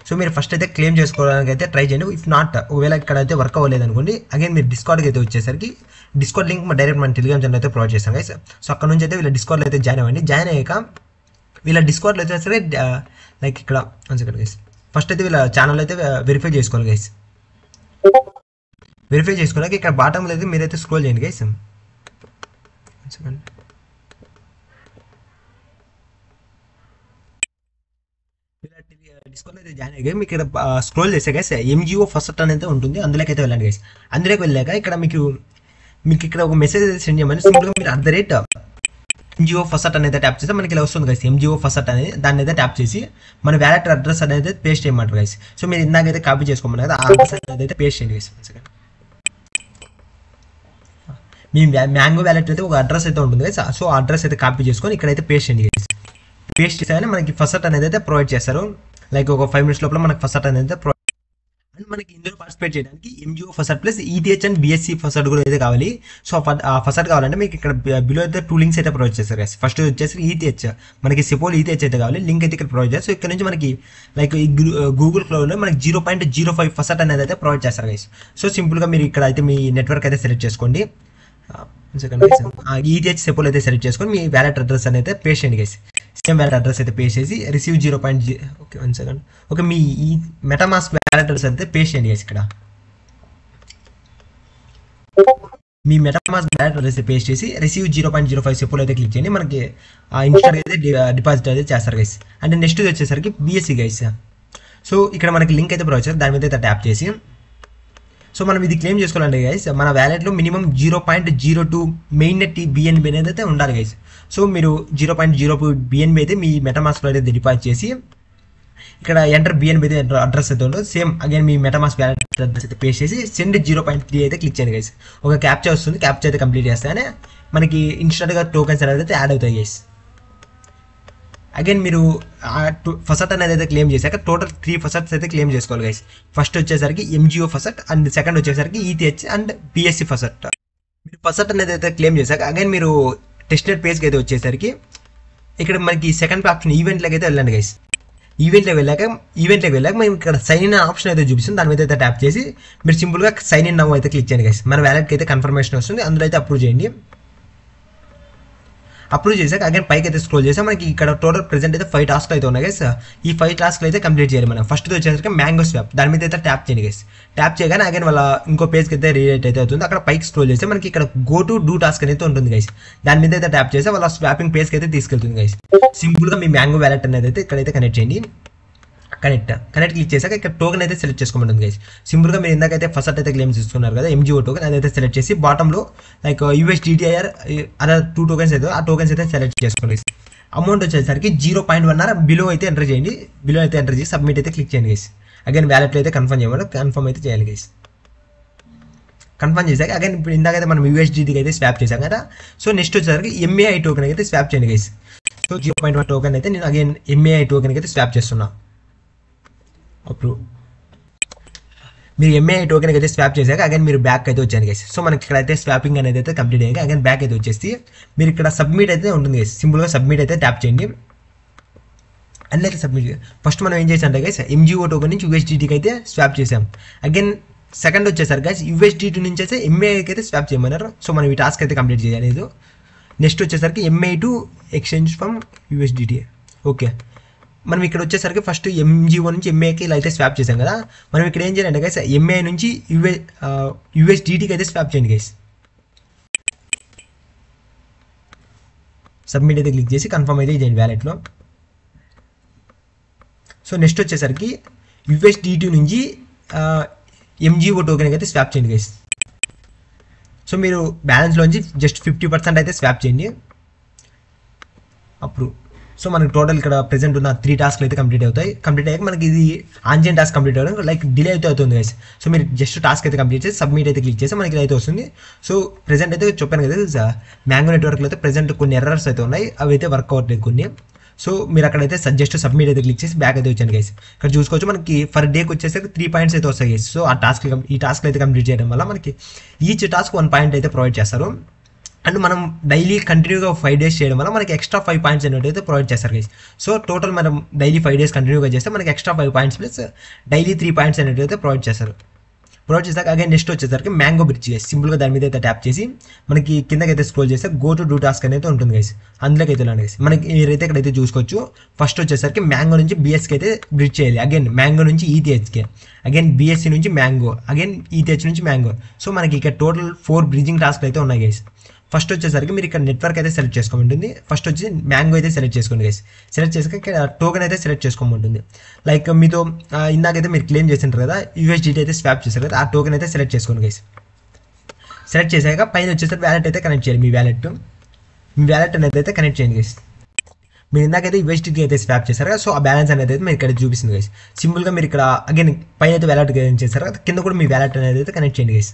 సో మీరు ఫస్ట్ అయితే క్లెయిమ్ చేసుకోవడానికి అయితే ట్రై చేయండి. ఇఫ్ నాట్ ఒకవేళ ఇక్కడ అయితే వర్క్ అవ్వలేదు అనుకోండి, అగైన్ మీరు డిస్కౌంట్కి అయితే వచ్చేసరికి డిస్కౌంట్ లింక్ డైరెక్ట్ మన టెలిగ్రామ్ ఛానల్ అయితే ప్రొవైడ్ చేస్తాం గైస్. సో అక్కడ నుంచి అయితే వీళ్ళ డిస్కౌంట్లో అయితే జాయిన్ అవ్వండి. జాయిన్ అయ్యాక వీళ్ళ డిస్కౌంట్లో వచ్చేసరికి లైక్ ఇక్కడ గైస్ ఫస్ట్ అయితే వీళ్ళ ఛానల్ అయితే వెరిఫై చేసుకోవాలి గైస్. వెరిఫై చేసుకోవడానికి ఇక్కడ బాటంలో అయితే మీరైతే స్క్రోల్ చేయండి గైస్. డిస్కౌంట్ అయితే జాయిన్ అయ్యాక మీకు ఇక్కడ స్క్రోల్ చేసే గైస్ ఎంజిఓ ఫస్ట్ అనేది ఉంటుంది, అందులోకి అయితే వెళ్ళండి గైస్. అందులోకి వెళ్ళాక ఇక్కడ మీకు ఇక్కడ ఒక మెసేజ్ సెండ్ చేయమని సింపుల్గా మీరు ఎంజిఓ ఫస్ట్ అనేది ట్యాప్ చేస్తే మనకి ఇలా వస్తుంది గైస్. ఎంజిఓ ఫస్ట్ అనేది దాన్ని అయితే ట్యాప్ చేసి మన వ్యాలెట్ అడ్రస్ అనేది పేస్ట్ చేయమంటారు గైస్. సో మీరు ఇందాకైతే కాపీ చేసుకోమని కదా ఆ అడ్రస్ అనేది అయితే పేస్ట్ చేయండి గైస్. మీ మ్యాంగో వ్యాలెట్ అయితే ఒక అడ్రస్ అయితే ఉంటుంది గైస్. సో ఆ అడ్రస్ అయితే కాపీ చేసుకొని ఇక్కడైతే పేస్ట్ చేయండి గైస్. పేస్ట్ చేసాగానే మనకి ఫస్ట్ అనేది అయితే ప్రొవైడ్ చేస్తారు. లైక్ ఒక 5 minutes లోపల మనకి ఫస్ట్ అనేది అయితే ప్రొవైడ్ అండ్ మనకి ఇందులో పార్టిసిపేట్ చేయడానికి NGO first plus ETH and BSc first కూడా అయితే కావాలి. సో ఫస్ట్ కావాలంటే మీకు ఇక్కడ బిలో అయితే 2 links అయితే ప్రొవైడ్ చేస్తారు గైస్. ఫస్ట్ వచ్చేసి ఈటీహెచ్ మనకి సిపోల్ ఈటీహెచ్ అయితే కావాలి, లింక్ అయితే ఇక్కడ ప్రొవైడ్ చేస్తారు. సో ఇక్కడ నుంచి మనకి లైక్ ఈ గూగుల్ క్లౌడ్లో మనకి 0.05 ఫస్ట్ అనేది అయితే ప్రొవైడ్ చేస్తారు గైస్. సో సింపుల్గా మీరు ఇక్కడ అయితే మీ నెట్వర్క్ అయితే సెలెక్ట్ చేసుకోండి. ఈటీహెచ్ సిపోల్ అయితే సెలెక్ట్ చేసుకొని మీ వ్యాలెట్ అడ్రస్ అనేది పేస్ట్ చేయండి గైస్. సేమ్ వ్యాలెట్ అడ్రస్ అయితే పేస్ట్ చేసి రిసీవ్ 0.0 ఓకే 1 second ఓకే మీ ఈ మెటామాస్క్ వ్యాలెట్ అడ్రస్ అయితే పేస్ట్ చేయండి గైస్. ఇక్కడ మీ మెటామాస్క్ వ్యాలెట్ అడ్రస్ పేస్ట్ చేసి రిసీవ్ 0.05 సిపోల్ అయితే క్లిక్ చేయండి. మనకి ఇన్స్టాల్ అయితే డిపాజిట్ అయితే చేస్తారు గైస్. అంటే నెక్స్ట్ వచ్చేసరికి బిఎస్సి గైస్. సో ఇక్కడ మనకి లింక్ అయితే ప్రొవైడ్ చేస్తారు, దాని మీద అయితే ట్యాప్ చేసి సో మనం ఇది క్లెయిమ్ చేసుకోవాలంటే గైస్ మన వ్యాలెట్లో మినిమం 0.02 మెయిన్ నెట్ బిఎన్బి అనేది అయితే ఉండాలి గైస్. సో మీరు 0.02 బిఎన్బి అయితే మీ మెటామాస్క్లో అయితే డిపాజిట్ చేసి ఇక్కడ ఎంటర్ బిఎన్బి అయితే అడ్రస్ అయితే ఉంటుంది. సేమ్ అగైన్ మీ మెటామాస్క్ వ్యాలెట్ అడ్రస్ అయితే పేస్ట్ చేసి సెండ్ 0.3 అయితే క్లిక్ చేయండి గైస్. ఒక క్యాప్చా వస్తుంది, క్యాప్చా అయితే కంప్లీట్ చేస్తానే మనకి ఇన్స్టెంట్గా టోకెన్స్ అనేది అయితే యాడ్ అవుతాయి గైస్. అగైన్ మీరు ఫస్ట్ అనేది అయితే క్లెయిమ్ చేశాక టోటల్ 3 ఫసట్స్ అయితే క్లెయిమ్ చేసుకోవాలి గైస్. ఫస్ట్ వచ్చేసరికి ఎంజిఓ ఫసట్ అండ్ సెకండ్ వచ్చేసరికి ఈటీహెచ్ అండ్ బిఎస్సి ఫసట్. మీరు ఫసట్ అనేది అయితే క్లెయిమ్ చేశాక అగైన్ మీరు టెస్ట్నెట్ పేజ్కి అయితే వచ్చేసరికి ఇక్కడ మనకి సెకండ్ ఆప్షన్ ఈవెంట్లోకి అయితే వెళ్ళండి గైస్. ఈవెంట్లోకి వెళ్ళాక మేము ఇక్కడ సైన్ ఇన్ ఆప్షన్ అయితే చూపిస్తుంది, దాని మీద అయితే ట్యాప్ చేసి మీరు సింపుల్గా సైన్ ఇన్ నవ్ అయితే క్లిక్ చేయండి గైస్. మన వ్యాలెట్కి అయితే కన్ఫర్మేషన్ వస్తుంది, అందులో అయితే అప్రూవ్ చేయండి. అప్రూవ్ చేశాక అగైన్ పైకి అయితే స్క్రోల్ చేస్తే మనకి ఇక్కడ టోటల్ ప్రెజెంట్ అయితే 5 టాస్క్లు అయితే ఉన్నాయి గైస్. ఈ 5 టాస్క్లు అయితే కంప్లీట్ చేయాలి మనం. ఫస్ట్ వచ్చేసరికి మ్యాంగో స్వాప్, దాని మీద అయితే ట్యాప్ చేయండి గైస్. ట్యాప్ చేయగానే అగైన్ వాళ్ళ ఇంకో పేజ్కి అయితే రీడేట్ అయితే అవుతుంది. అక్కడ పైకి స్క్రోల్ చేస్తే మనకి ఇక్కడ గో టు డూ టాస్క్ అయితే ఉంటుంది గైస్. దాని మీద అయితే ట్యాప్ చేస్తే వాళ్ళ స్వాపింగ్ పేజ్కి అయితే తీసుకెళ్తుంది గైస్. సింపుల్గా మీ మ్యాంగో వ్యాలెట్ అనేది అయితే ఇక్కడైతే కనెక్ట్ చేయండి. కనెక్ట్ క్లిక్ చేశాక ఇక్కడ టోకెన్ అయితే సెలెక్ట్ చేసుకోమంటుంది గైస్. సింపుల్గా మీరు ఇందాకైతే ఫస్ట్ అయితే క్లెయిమ్ చేసుకున్నారు కదా ఎంజిఓ టోకెన్, అదైతే సెలెక్ట్ చేసి బాటంలో లైక్ యూఎస్డిటిఐఆర్ అదర్ 2 tokens అయితే ఆ టోకెన్స్ అయితే సెలెక్ట్ చేసుకోండి. అమౌంట్ వచ్చేసరికి 0.1 బిలో అయితే ఎంటర్ చేయండి. బిలో అయితే ఎంటర్ చేసి సబ్మిట్ అయితే క్లిక్ చేయండి గైస్. అగైన్ వ్యాలెట్లో అయితే కన్ఫర్మ్ చేయమని కన్ఫర్మ్ అయితే చేయాలి గైస్. కన్ఫర్మ్ చేశాక అగైన్ ఇప్పుడు ఇందాకైతే మనం యూఎస్డిటీకి అయితే స్వాప్ చేశాం కదా. సో నెక్స్ట్ వచ్చేసరికి ఎంఏఐ టోకెన్ అయితే స్వాప్ చేయండి గైస్. సో 0.1 టోకెన్ అయితే నేను అగైన్ ఎంఏఐ టోకెన్ అయితే స్వాప్ చేస్తున్నా. అప్రూవ్. మీరు ఎంఏఐ టోకెన్ అయితే స్వాప్ చేశాక అగైన్ మీరు బ్యాక్ అయితే వచ్చాను గైస్. సో మనకి ఇక్కడ అయితే స్వాపింగ్ అనేది అయితే కంప్లీట్ అయ్యాక అగైన్ బ్యాక్ అయితే వచ్చేసి మీరు ఇక్కడ సబ్మిట్ అయితే ఉంటుంది గైస్. సింపుల్గా సబ్మిట్ అయితే ట్యాప్ చేయండి. అన్నీ అయితే సబ్మిట్. ఫస్ట్ మనం ఏం చేసాం అంటే గైస్ ఎంజిఓ టోకెన్ నుంచి యూఎస్డిటీకి అయితే స్వాప్ చేసాం. అగైన్ సెకండ్ వచ్చేసరికి గైస్ యూఎస్డిటీ నుంచి అయితే ఎంఏఐకి అయితే స్వాప్ చేయమన్నారు. సో మనం ఈ టాస్క్ అయితే కంప్లీట్ చేయలేదు. నెక్స్ట్ వచ్చేసరికి MI to exchange from USDT. Okay మనం ఇక్కడ వచ్చేసరికి ఫస్ట్ ఎంజీఓ నుంచి ఎంఏకి ఇలా అయితే స్వాప్ చేసాం కదా, మనం ఇక్కడ ఏం చేయాలంటే గైస్ ఎంఏ నుంచి యూఎస్డిటీకి అయితే స్వాప్ చేయండి గైస్. సబ్మిట్ అయితే క్లిక్ చేసి కన్ఫర్మ్ అయితే చేయండి వ్యాలెట్లో. సో నెక్స్ట్ వచ్చేసరికి యూఎస్డిటీ నుంచి ఎంజీఓ టోకెన్కి అయితే స్వాప్ చేయండి గైస్. సో మీరు బ్యాలెన్స్లోంచి జస్ట్ 50% అయితే స్వాప్ చేయండి అప్రూవ్. సో మనకి టోటల్ ఇక్కడ ప్రెసెంట్ ఉన్న 3 టాస్క్లు అయితే కంప్లీట్ అవుతాయి. కంప్లీట్ అయ్యాక మనకి ఇది ఆన్లైన్ టాస్క్ కంప్లీట్ అవ్వడం లైక్ డిలే అయితే అవుతుంది గైస్. సో మీరు జస్ట్ టాస్క్ అయితే కంప్లీట్ చేసి సబ్మిట్ అయితే క్లిక్ చేసి మనకి అయితే వస్తుంది. సో ప్రెసెంట్ అయితే చెప్పాను కదా మ్యాంగో నెట్వర్క్లో అయితే ప్రెసెంట్ కొన్ని ఎర్రర్స్ అయితే ఉన్నాయి, అవి అయితే వర్క్ అవ్వట్లేదు కొన్ని. సో మీరు అక్కడైతే జస్ట్ సబ్మిట్ అయితే క్లిక్ చేసి బ్యాక్ అయితే వచ్చాను గైస్. ఇక్కడ చూసుకోవచ్చు మనకి ఫర్ డేకి వచ్చేసరికి 3 పాయింట్స్ అయితే వస్తాయి గైస్. సో ఆ ఈ టాస్క్ అయితే కంప్లీట్ చేయడం వల్ల మనకి ఈచ్ టాస్క్ 1 పాయింట్ అయితే ప్రొవైడ్ చేస్తారు. అండ్ మనం డైలీ కంటిన్యూగా 5 డేస్ చేయడం వల్ల మనకి ఎక్స్ట్రా 5 పాయింట్స్ అనేవి అయితే ప్రొవైడ్ చేస్తారు గైస్. సో టోటల్ మనం డైలీ 5 డేస్ కంటిన్యూగా చేస్తే మనకి extra 5 points plus daily 3 points అనేవి అయితే ప్రొవైడ్ చేస్తారు. ప్రొవైడ్ చేసాక అగైన్ నెక్స్ట్ వచ్చేసరికి మ్యాంగో బ్రిడ్జ్ గైస్. సింపుల్గా దాని మీద అయితే ట్యాప్ చేసి మనకి కిందకైతే స్క్రోల్ చేస్తే గో టు డూ టాస్క్ అనేది ఉంటుంది గైస్. అందులోకి అయితే వెళ్ళండి గైస్. మనకి మీరైతే ఇక్కడైతే చూసుకోవచ్చు ఫస్ట్ వచ్చేసరికి మ్యాంగో నుంచి బిఎస్కి అయితే బ్రిడ్జ్ చేయాలి. అగైన్ మ్యాంగో నుంచి ఈటీహెచ్కి, అగైన్ బిఎస్సి నుంచి మ్యాంగో, అగైన్ ఈటీహెచ్ నుంచి మ్యాంగో. సో మనకి ఇక్కడ టోటల్ 4 బ్రిడ్జింగ్ టాస్క్లు అయితే ఉన్నాయి గైస్. ఫస్ట్ వచ్చేసరికి మీరు ఇక్కడ నెట్వర్క్ అయితే సెలెక్ట్ చేసుకోమంటుంది. ఫస్ట్ వచ్చి మ్యాంగో అయితే సెలెక్ట్ చేసుకోండి గైస్. సెలెక్ట్ చేసాక ఇక్కడ టోకెన్ అయితే సెలెక్ట్ చేసుకోమంటుంది. లైక్ మీతో ఇందాకైతే మీరు క్లెయిమ్ చేసింటారు కదా యూఎస్డిటీ అయితే స్వాప్ చేశారు కదా, ఆ టోకెన్ అయితే సెలెక్ట్ చేసుకోండి గైస్. సెలెక్ట్ చేశాక పైన వచ్చేసరికి వ్యాలెట్ అయితే కనెక్ట్ చేయాలి. మీ వ్యాలెట్ అనేది అయితే కనెక్ట్ చేయండి గైస్. మీరు ఇందాకైతే యూఎస్డిటీ అయితే స్వాప్ చేశారు కదా, సో ఆ బ్యాలెన్స్ అనేది అయితే మీరు ఇక్కడ చూపిస్తుంది గైస్. సింపుల్గా మీరు ఇక్కడ అగైన్ పైన అయితే వ్యాలెట్ కనెక్ట్ చేశారు కదా, కింద కూడా మీ వ్యాలెట్ అనేది అయితే కనెక్ట్ చేయండి గైస్.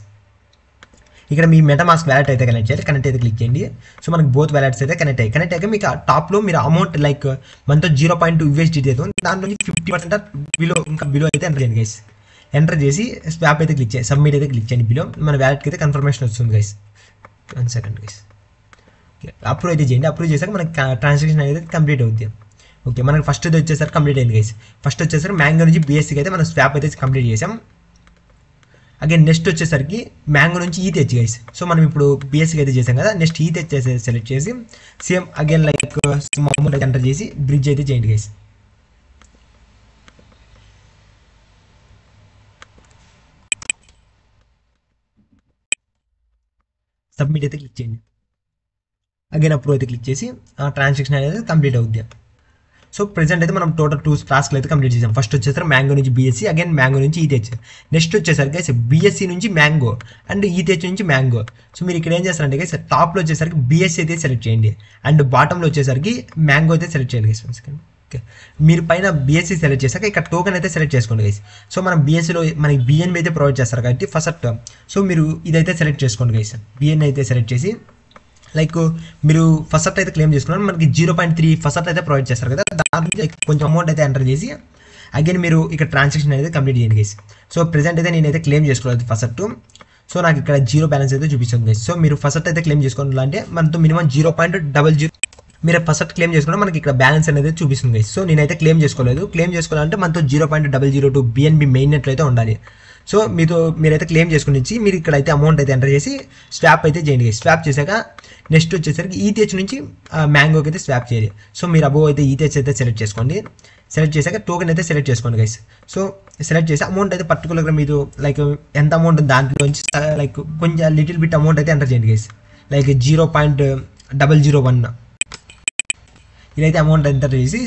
ఇక్కడ మీ మెటామాస్క్ వ్యాలెట్ అయితే కనెక్ట్ చేయాలి. కనెక్ట్ అయితే క్లిక్ చేయండి. సో మనకి బోత్ వ్యాలెట్స్ అయితే కనెక్ట్ అయ్యాక మీకు టాప్లో మీరు అమౌంట్ లైక్ మనతో 0.2 యూఎస్డిటీ అయితే ఉంది, దాంట్లో 50% బిలో అయితే ఎంటర్ చేయండి గైస్. ఎంటర్ చేసి స్వాప్ అయితే క్లిక్ చేయండి, సబ్మిట్ అయితే క్లిక్ చేయండి. బిలో మన వ్యాలెట్కి అయితే కన్ఫర్మేషన్ వస్తుంది గైస్. 1 second guys. అప్రూవ్ అయితే చేయండి. అప్రూవ్ చేశాక మనకి ట్రాన్సాక్షన్ అనేది కంప్లీట్ అవుతుంది. ఓకే, మనకి ఫస్ట్ అయితే వచ్చేసరికి కంప్లీట్ అయింది గైస్. ఫస్ట్ వచ్చేసరికి మ్యాంగో నుంచి బిఎస్సికి అయితే మనం స్వాప్ అయితే కంప్లీట్ చేసాం. అగైన్ నెక్స్ట్ వచ్చేసరికి మ్యాంగో నుంచి ఈటీహెచ్ గైస్. సో మనం ఇప్పుడు బిఎస్సికి అయితే చేసాం కదా, నెక్స్ట్ ఈటీహెచ్ సెలెక్ట్ చేసి సేమ్ అగైన్ లైక్ అమౌంట్ అయితే ఎంటర్ చేసి బ్రిడ్జ్ అయితే చేయండి గైస్. సబ్మిట్ అయితే క్లిక్ చేయండి. అగైన్ అప్రూవ్ అయితే క్లిక్ చేసి ట్రాన్సాక్షన్ అనేది కంప్లీట్ అవుద్ది. సో ప్రెసెంట్ అయితే మనం టోటల్ 2 టాస్క్లు అయితే కంప్లీట్ చేసాం. ఫస్ట్ వచ్చేసరికి మ్యాంగో నుంచి బిఎస్సి, అగైన్ మ్యాంగో నుంచి ఈటీహెచ్. నెక్స్ట్ వచ్చేసరికి గైస్ బిఎస్సి నుంచి మ్యాంగో అండ్ ఈటీహెచ్ నుంచి మ్యాంగో. సో మీరు ఇక్కడ ఏం చేస్తారంటే గైస్ టాప్లో వచ్చేసరికి బిఎస్సి అయితే సెలెక్ట్ చేయండి అండ్ బాటంలో వచ్చేసరికి మ్యాంగో అయితే సెలెక్ట్ చేయండి గైస్. 1 సెకండ్. ఓకే, మీరు పైన బిఎస్సి సెలెక్ట్ చేశాక ఇక్కడ టోకెన్ అయితే సెలెక్ట్ చేసుకోండి గైస్. సో మనం బిఎస్సిలో మనకి బిఎన్బి అయితే ప్రొవైడ్ చేస్తారు కాబట్టి ఫస్ట్ సో మీరు ఇదైతే సెలెక్ట్ చేసుకోండి గైస్. బిఎన్ అయితే సెలెక్ట్ చేసి లైక్ మీరు ఫస్ట్ అయితే క్లెయిమ్ చేసుకున్నారు, మనకి 0.3 ఫస్ట్ అయితే ప్రొవైడ్ చేస్తారు కదా, దాంట్లో కొంచెం అమౌంట్ అయితే ఎంటర్ చేసి అగైన్ మీరు ఇక్కడ ట్రాన్సాక్షన్ అనేది కంప్లీట్ చేయండి గైస్. సో ప్రెసెంట్ అయితే నేనైతే క్లెయిమ్ చేసుకోలేదు ఫస్ట్. సో నాకు ఇక్కడ 0 బ్యాలెన్స్ అయితే చూపిస్తుంది గైస్. సో మీరు ఫస్ట్ అయితే క్లెయిమ్ చేసుకోవాలంటే మనతో మినిమం 0.00 మీరు ఫస్ట్ క్లెయిమ్ చేసుకుంటే మనకి ఇక్కడ బ్యాలెన్స్ అనేది చూపిస్తుంది గైస్. సో నేనైతే క్లెయిమ్ చేసుకోలేదు. క్లెయిమ్ చేసుకోవాలంటే మనతో 0.002 బిఎన్బి మెయిన్ నెట్లో అయితే ఉండాలి. సో మీరైతే క్లెయిమ్ చేసుకుని మీరు ఇక్కడైతే అమౌంట్ అయితే ఎంటర్ చేసి స్వాప్ అయితే చేయండి గైస్. స్వాప్ చేశాక నెక్స్ట్ వచ్చేసరికి ఈటీహెచ్ నుంచి మ్యాంగోకి అయితే స్వాప్ చేయాలి. సో మీరు అబోవ్ అయితే ఈటీహెచ్ అయితే సెలెక్ట్ చేసుకోండి. సెలెక్ట్ చేశాక టోకెన్ అయితే సెలెక్ట్ చేసుకోండి గైస్. సో సెలెక్ట్ చేసి అమౌంట్ అయితే పర్టికులర్గా మీరు లైక్ ఎంత అమౌంట్ దాంట్లో నుంచి లైక్ కొంచెం లిటిల్ బిట్ అమౌంట్ అయితే ఎంటర్ చేయండి గైస్. లైక్ 0.001 ఇదైతే అమౌంట్ ఎంటర్ చేసి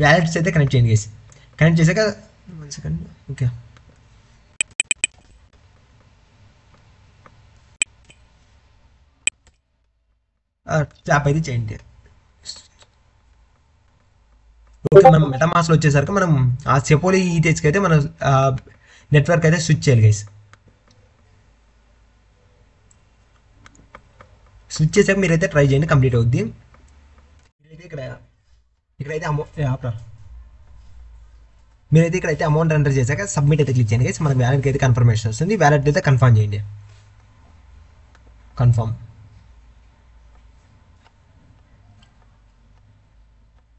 వ్యాలెట్స్ అయితే కనెక్ట్ చేయండి గైస్. కనెక్ట్ చేశాక 1 సెకండ్. ఓకే, స్వాప్ అయితే చేయండి. ఓకే, మనం మెటామాస్క్లో వచ్చేసరికి మనం ఆ సెపోలి ఈటీహెచ్కి అయితే మనం నెట్వర్క్ అయితే స్విచ్ చేయాలి గైస్. స్విచ్ చేసాక మీరైతే ట్రై చేయండి, కంప్లీట్ అవుద్ది. మీరైతే ఇక్కడైతే అమౌంట్ ఎంటర్ చేశాక సబ్మిట్ అయితే క్లిక్ చేయండి గైస్. మనకి వ్యాలెట్కి అయితే కన్ఫర్మేషన్ వస్తుంది. వ్యాలెట్ అయితే కన్ఫర్మ్ చేయండి. కన్ఫర్మ్.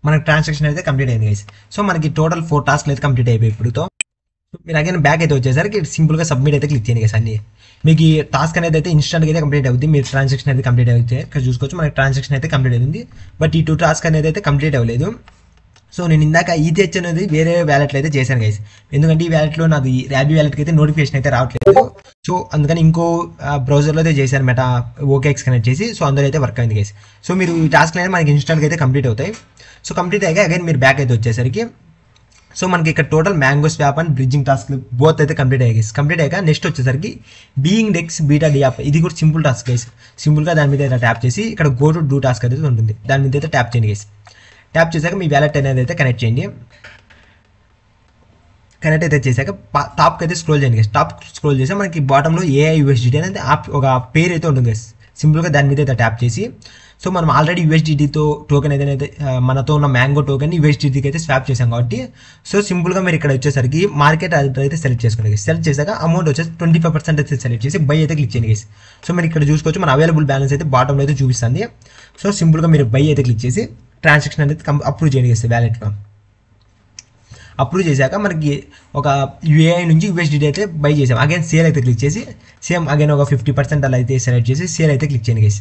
మనకి ట్రాన్సాక్షన్ అయితే కంప్లీట్ అయింది గైస్. సో మనకి టోటల్ 4 టాస్క్లు అయితే కంప్లీట్ అయిపోయి ఇప్పుడుతో. మీరు అగైన్ బ్యాక్ అయితే వచ్చేసరికి సింపుల్గా సబ్మిట్ అయితే క్లిక్ చేయండి గైస్. అన్ని మీకు ఈ టాస్క్ అనేది అయితే ఇన్స్టెంట్గా అయితే కంప్లీట్ అవుతుంది. మీరు ట్రాన్సాక్షన్ అయితే కంప్లీట్ అవుతుంది. ఇక్కడ చూసుకోవచ్చు మనకి ట్రాన్సాక్షన్ అయితే కంప్లీట్ అవుతుంది. బట్ ఈ 2 టాస్క్ అనేది అయితే కంప్లీట్ అవ్వలేదు. సో నేను ఇందాక ఈథెచ్ అనేది వేరే వ్యాలెట్లో అయితే చేశాను గైస్. ఎందుకంటే ఈ వ్యాలెట్లో నాది ర్యాబీ వ్యాలెట్కి అయితే నోటిఫికేషన్ అయితే రావట్లేదు. సో అందుకని ఇంకో బ్రౌజర్లో అయితే చేశాను మెటా ఓకేఎక్స్ కనెక్ట్ చేసి. సో అందులో అయితే వర్క్ అయింది గైస్. సో మీరు ఈ టాస్క్ అనేది మనకి ఇన్స్టాంట్గా అయితే కంప్లీట్ అవుతాయి. సో కంప్లీట్ అయ్యాక అగైన్ మీరు బ్యాక్ అయితే వచ్చేసరికి సో మనకి ఇక్కడ total mango swap and bridging task both అయితే కంప్లీట్ అయ్యాయి. కంప్లీట్ అయ్యాక నెక్స్ట్ వచ్చేసరికి బీయింగ్ డెక్స్ బీటా డియాప్, ఇది కూడా సింపుల్ టాస్క్ గైస్. సింపుల్గా దాని మీద అయితే ట్యాప్ చేసి ఇక్కడ గో టు డూ టాస్క్ అయితే ఉంటుంది, దాని మీద అయితే ట్యాప్ చేయండి గైస్. ట్యాప్ చేశాక మీ వ్యాలెట్ అనేది అయితే కనెక్ట్ చేయండి. కనెక్ట్ అయితే చేశాక టాప్కి అయితే స్క్రోల్ చేయండి గైస్. టాప్ స్క్రోల్ చేస్తే మనకి బాటంలో ఏఐ యూఎస్డిటీ అనేది ఒక పేరు అయితే ఉంటుంది గైస్. సింపుల్గా దాని మీద అయితే ట్యాప్ చేసి సో మనం ఆల్రెడీ యూఎస్డిటీతో టోకెన్ ఏదైతే మనతో ఉన్న మ్యాంగో టోకెన్ యూఎస్డిటీకి అయితే స్వాప్ చేసాం కాబట్టి సో సింపుల్గా మీరు ఇక్కడ వచ్చేసరికి మార్కెట్ అయితే సెలెక్ట్ చేసుకోండి. సెలెక్ట్ చేశాక అమౌంట్ వచ్చేసి 25% అయితే సెలెక్ట్ చేసి బై అయితే క్లిక్ చేయండి గైస్. సో మీరు ఇక్కడ చూసుకోవచ్చు మన అవైలబుల్ బ్యాలెన్స్ అయితే బాటంలో అయితే చూపిస్తుంది. సో సింపుల్గా మీరు బై అయితే క్లిక్ చేసి ట్రాన్సాక్షన్ అనేది అప్రూవ్ చేయండి గైస్. వ్యాలెట్లో అప్రూవ్ చేశాక మనకి ఒక యూఏఐ నుంచి యూఎస్డిటీ అయితే బై చేసాం. అగైన్ సేల్ అయితే క్లిక్ చేసి సేమ్ అగైన్ ఒక 50% అలా అయితే సెలెక్ట్ చేసి సేల్ అయితే క్లిక్ చేయండి గైస్.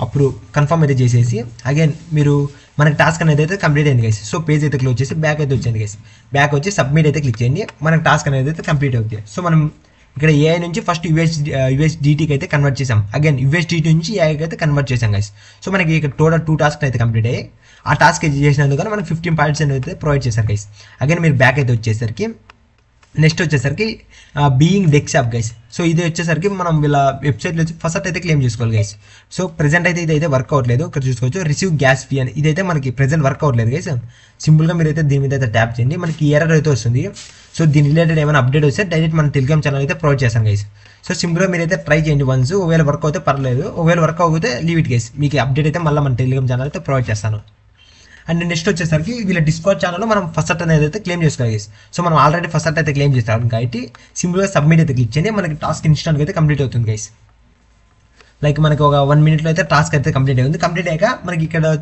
అప్పుడు కన్ఫర్మ్ అయితే చేసేసి అగైన్ మీరు మనకి టాస్క్ అనేది అయితే కంప్లీట్ అయింది గైస్. సో పేజ్ అయితే క్లోజ్ చేసి బ్యాక్ అయితే వచ్చింది గైస్. బ్యాక్ వచ్చి సబ్మిట్ అయితే క్లిక్ చేయండి, మనకి టాస్క్ అనేది అయితే కంప్లీట్ అవుతుంది. సో మనం ఇక్కడ ఏఐ నుంచి ఫస్ట్ యూఎస్డిటీకి అయితే కన్వర్ట్ చేసాం, అగైన్ యూఎస్డిటీ నుంచి ఏఐకి అయితే కన్వర్ట్ చేసాం గైస్. సో మనకి ఇక్కడ టోటల్ 2 టాస్క్ అయితే కంప్లీట్ అయ్యాయి. ఆ టాస్క్ అయితే చేసినందుకు మనకి 15% అయితే ప్రొవైడ్ చేశారు గైస్. అగైన్ మీరు బ్యాక్ అయితే వచ్చేసరికి నెక్స్ట్ వచ్చేసరికి being dex app guys. So ఇది వచ్చేసరికి మనం వీళ్ళ వెబ్సైట్లో వచ్చి ఫస్ట్ అయితే క్లెయిమ్ చేసుకోవాలి గైస్. సో ప్రెజెంట్ అయితే ఇదైతే వర్క్ అవ్వట్లేదు. ఇక్కడ చూసుకోవచ్చు రిసీవ్ గ్యాస్ ఫీ అని, ఇదైతే మనకి ప్రెజెంట్ వర్క్ అవ్వట్లేదు గైస్. సింపుల్గా మీరైతే దీని మీద అయితే ట్యాప్ చేయండి, మనకి ఎర్రర్ అయితే వస్తుంది. సో దీని రిలేటెడ్ ఏమైనా అప్డేట్ వస్తే డైరెక్ట్ మన టెలిగ్రామ్ ఛానల్ అయితే ప్రొవైడ్ చేస్తాను గైస్. సో సింపుల్గా మీరైతే ట్రై చేయండి వన్స్, ఒకవేళ వర్క్ అవుతే పర్లేదు, ఒకవేళ వర్క్ అవుతే లీవ్ ఇట్ గైస్. మీకు అప్డేట్ అయితే మళ్ళీ మన టెలిగ్రామ్ ఛానల్ అయితే ప్రొవైడ్ చేస్తాను. అండ్ నెక్స్ట్ వచ్చేసరికి వీళ్ళ డిస్కౌంట్ ఛానల్లో మనం ఫస్ట్ అనేది అయితే క్లెయిమ్ చేసుకోవాలి గైస్. సో మనం ఆల్రెడీ ఫస్ట్ అయితే క్లెయిమ్ చేస్తాం కాబట్టి సింపుల్గా సబ్మిట్ అయితే క్లిక్ చేయండి, మనకి టాస్క్ ఇన్స్టాంట్గా అయితే కంప్లీట్ అవుతుంది గైస్. లైక్ మనకి ఒక 1 minute అయితే టాస్క్ అయితే కంప్లీట్ అవుతుంది. కంప్లీట్ అయ్యాక మనకి ఇక్కడ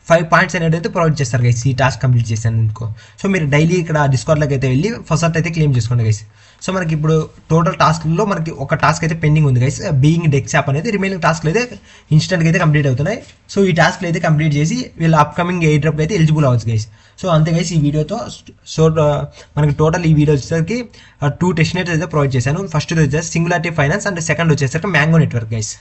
5 పాయింట్స్ అనేది అయితే ప్రొవైడ్ చేస్తారు గైస్ ఈ టాస్క్ కంప్లీట్ చేశాను అనుకో. సో మీరు డైలీ ఇక్కడ డిస్కౌంట్లోకి అయితే వెళ్ళి ఫస్ట్ అయితే క్లెయిమ్ చేసుకోండి గైస్. సో మనకి ఇప్పుడు టోటల్ టాస్క్లో మనకి ఒక టాస్క్ అయితే పెండింగ్ ఉంది గైస్, బీయింగ్ డెక్స్ యాప్ అనేది. రిమైనింగ్ టాస్క్లు అయితే ఇన్స్టెంట్గా అయితే కంప్లీట్ అవుతున్నాయి. సో ఈ టాస్క్లు అయితే కంప్లీట్ చేసి వీళ్ళ అప్కమింగ్ ఎయిర్ డ్రాప్ అయితే ఎలిజిబుల్ అవ్వచ్చు గైస్. సో అంతే గైస్ ఈ వీడియోతో. సో మనకి టోటల్ ఈ వీడియో వచ్చేసరికి 2 టెస్ట్ నెట్స్ అయితే ప్రొవైడ్ చేశాను. ఫస్ట్ వచ్చేసి సింగులారిటీ ఫైనాన్స్ అండ్ సెకండ్ వచ్చేసరికి మ్యాంగో నెట్వర్క్ గైస్.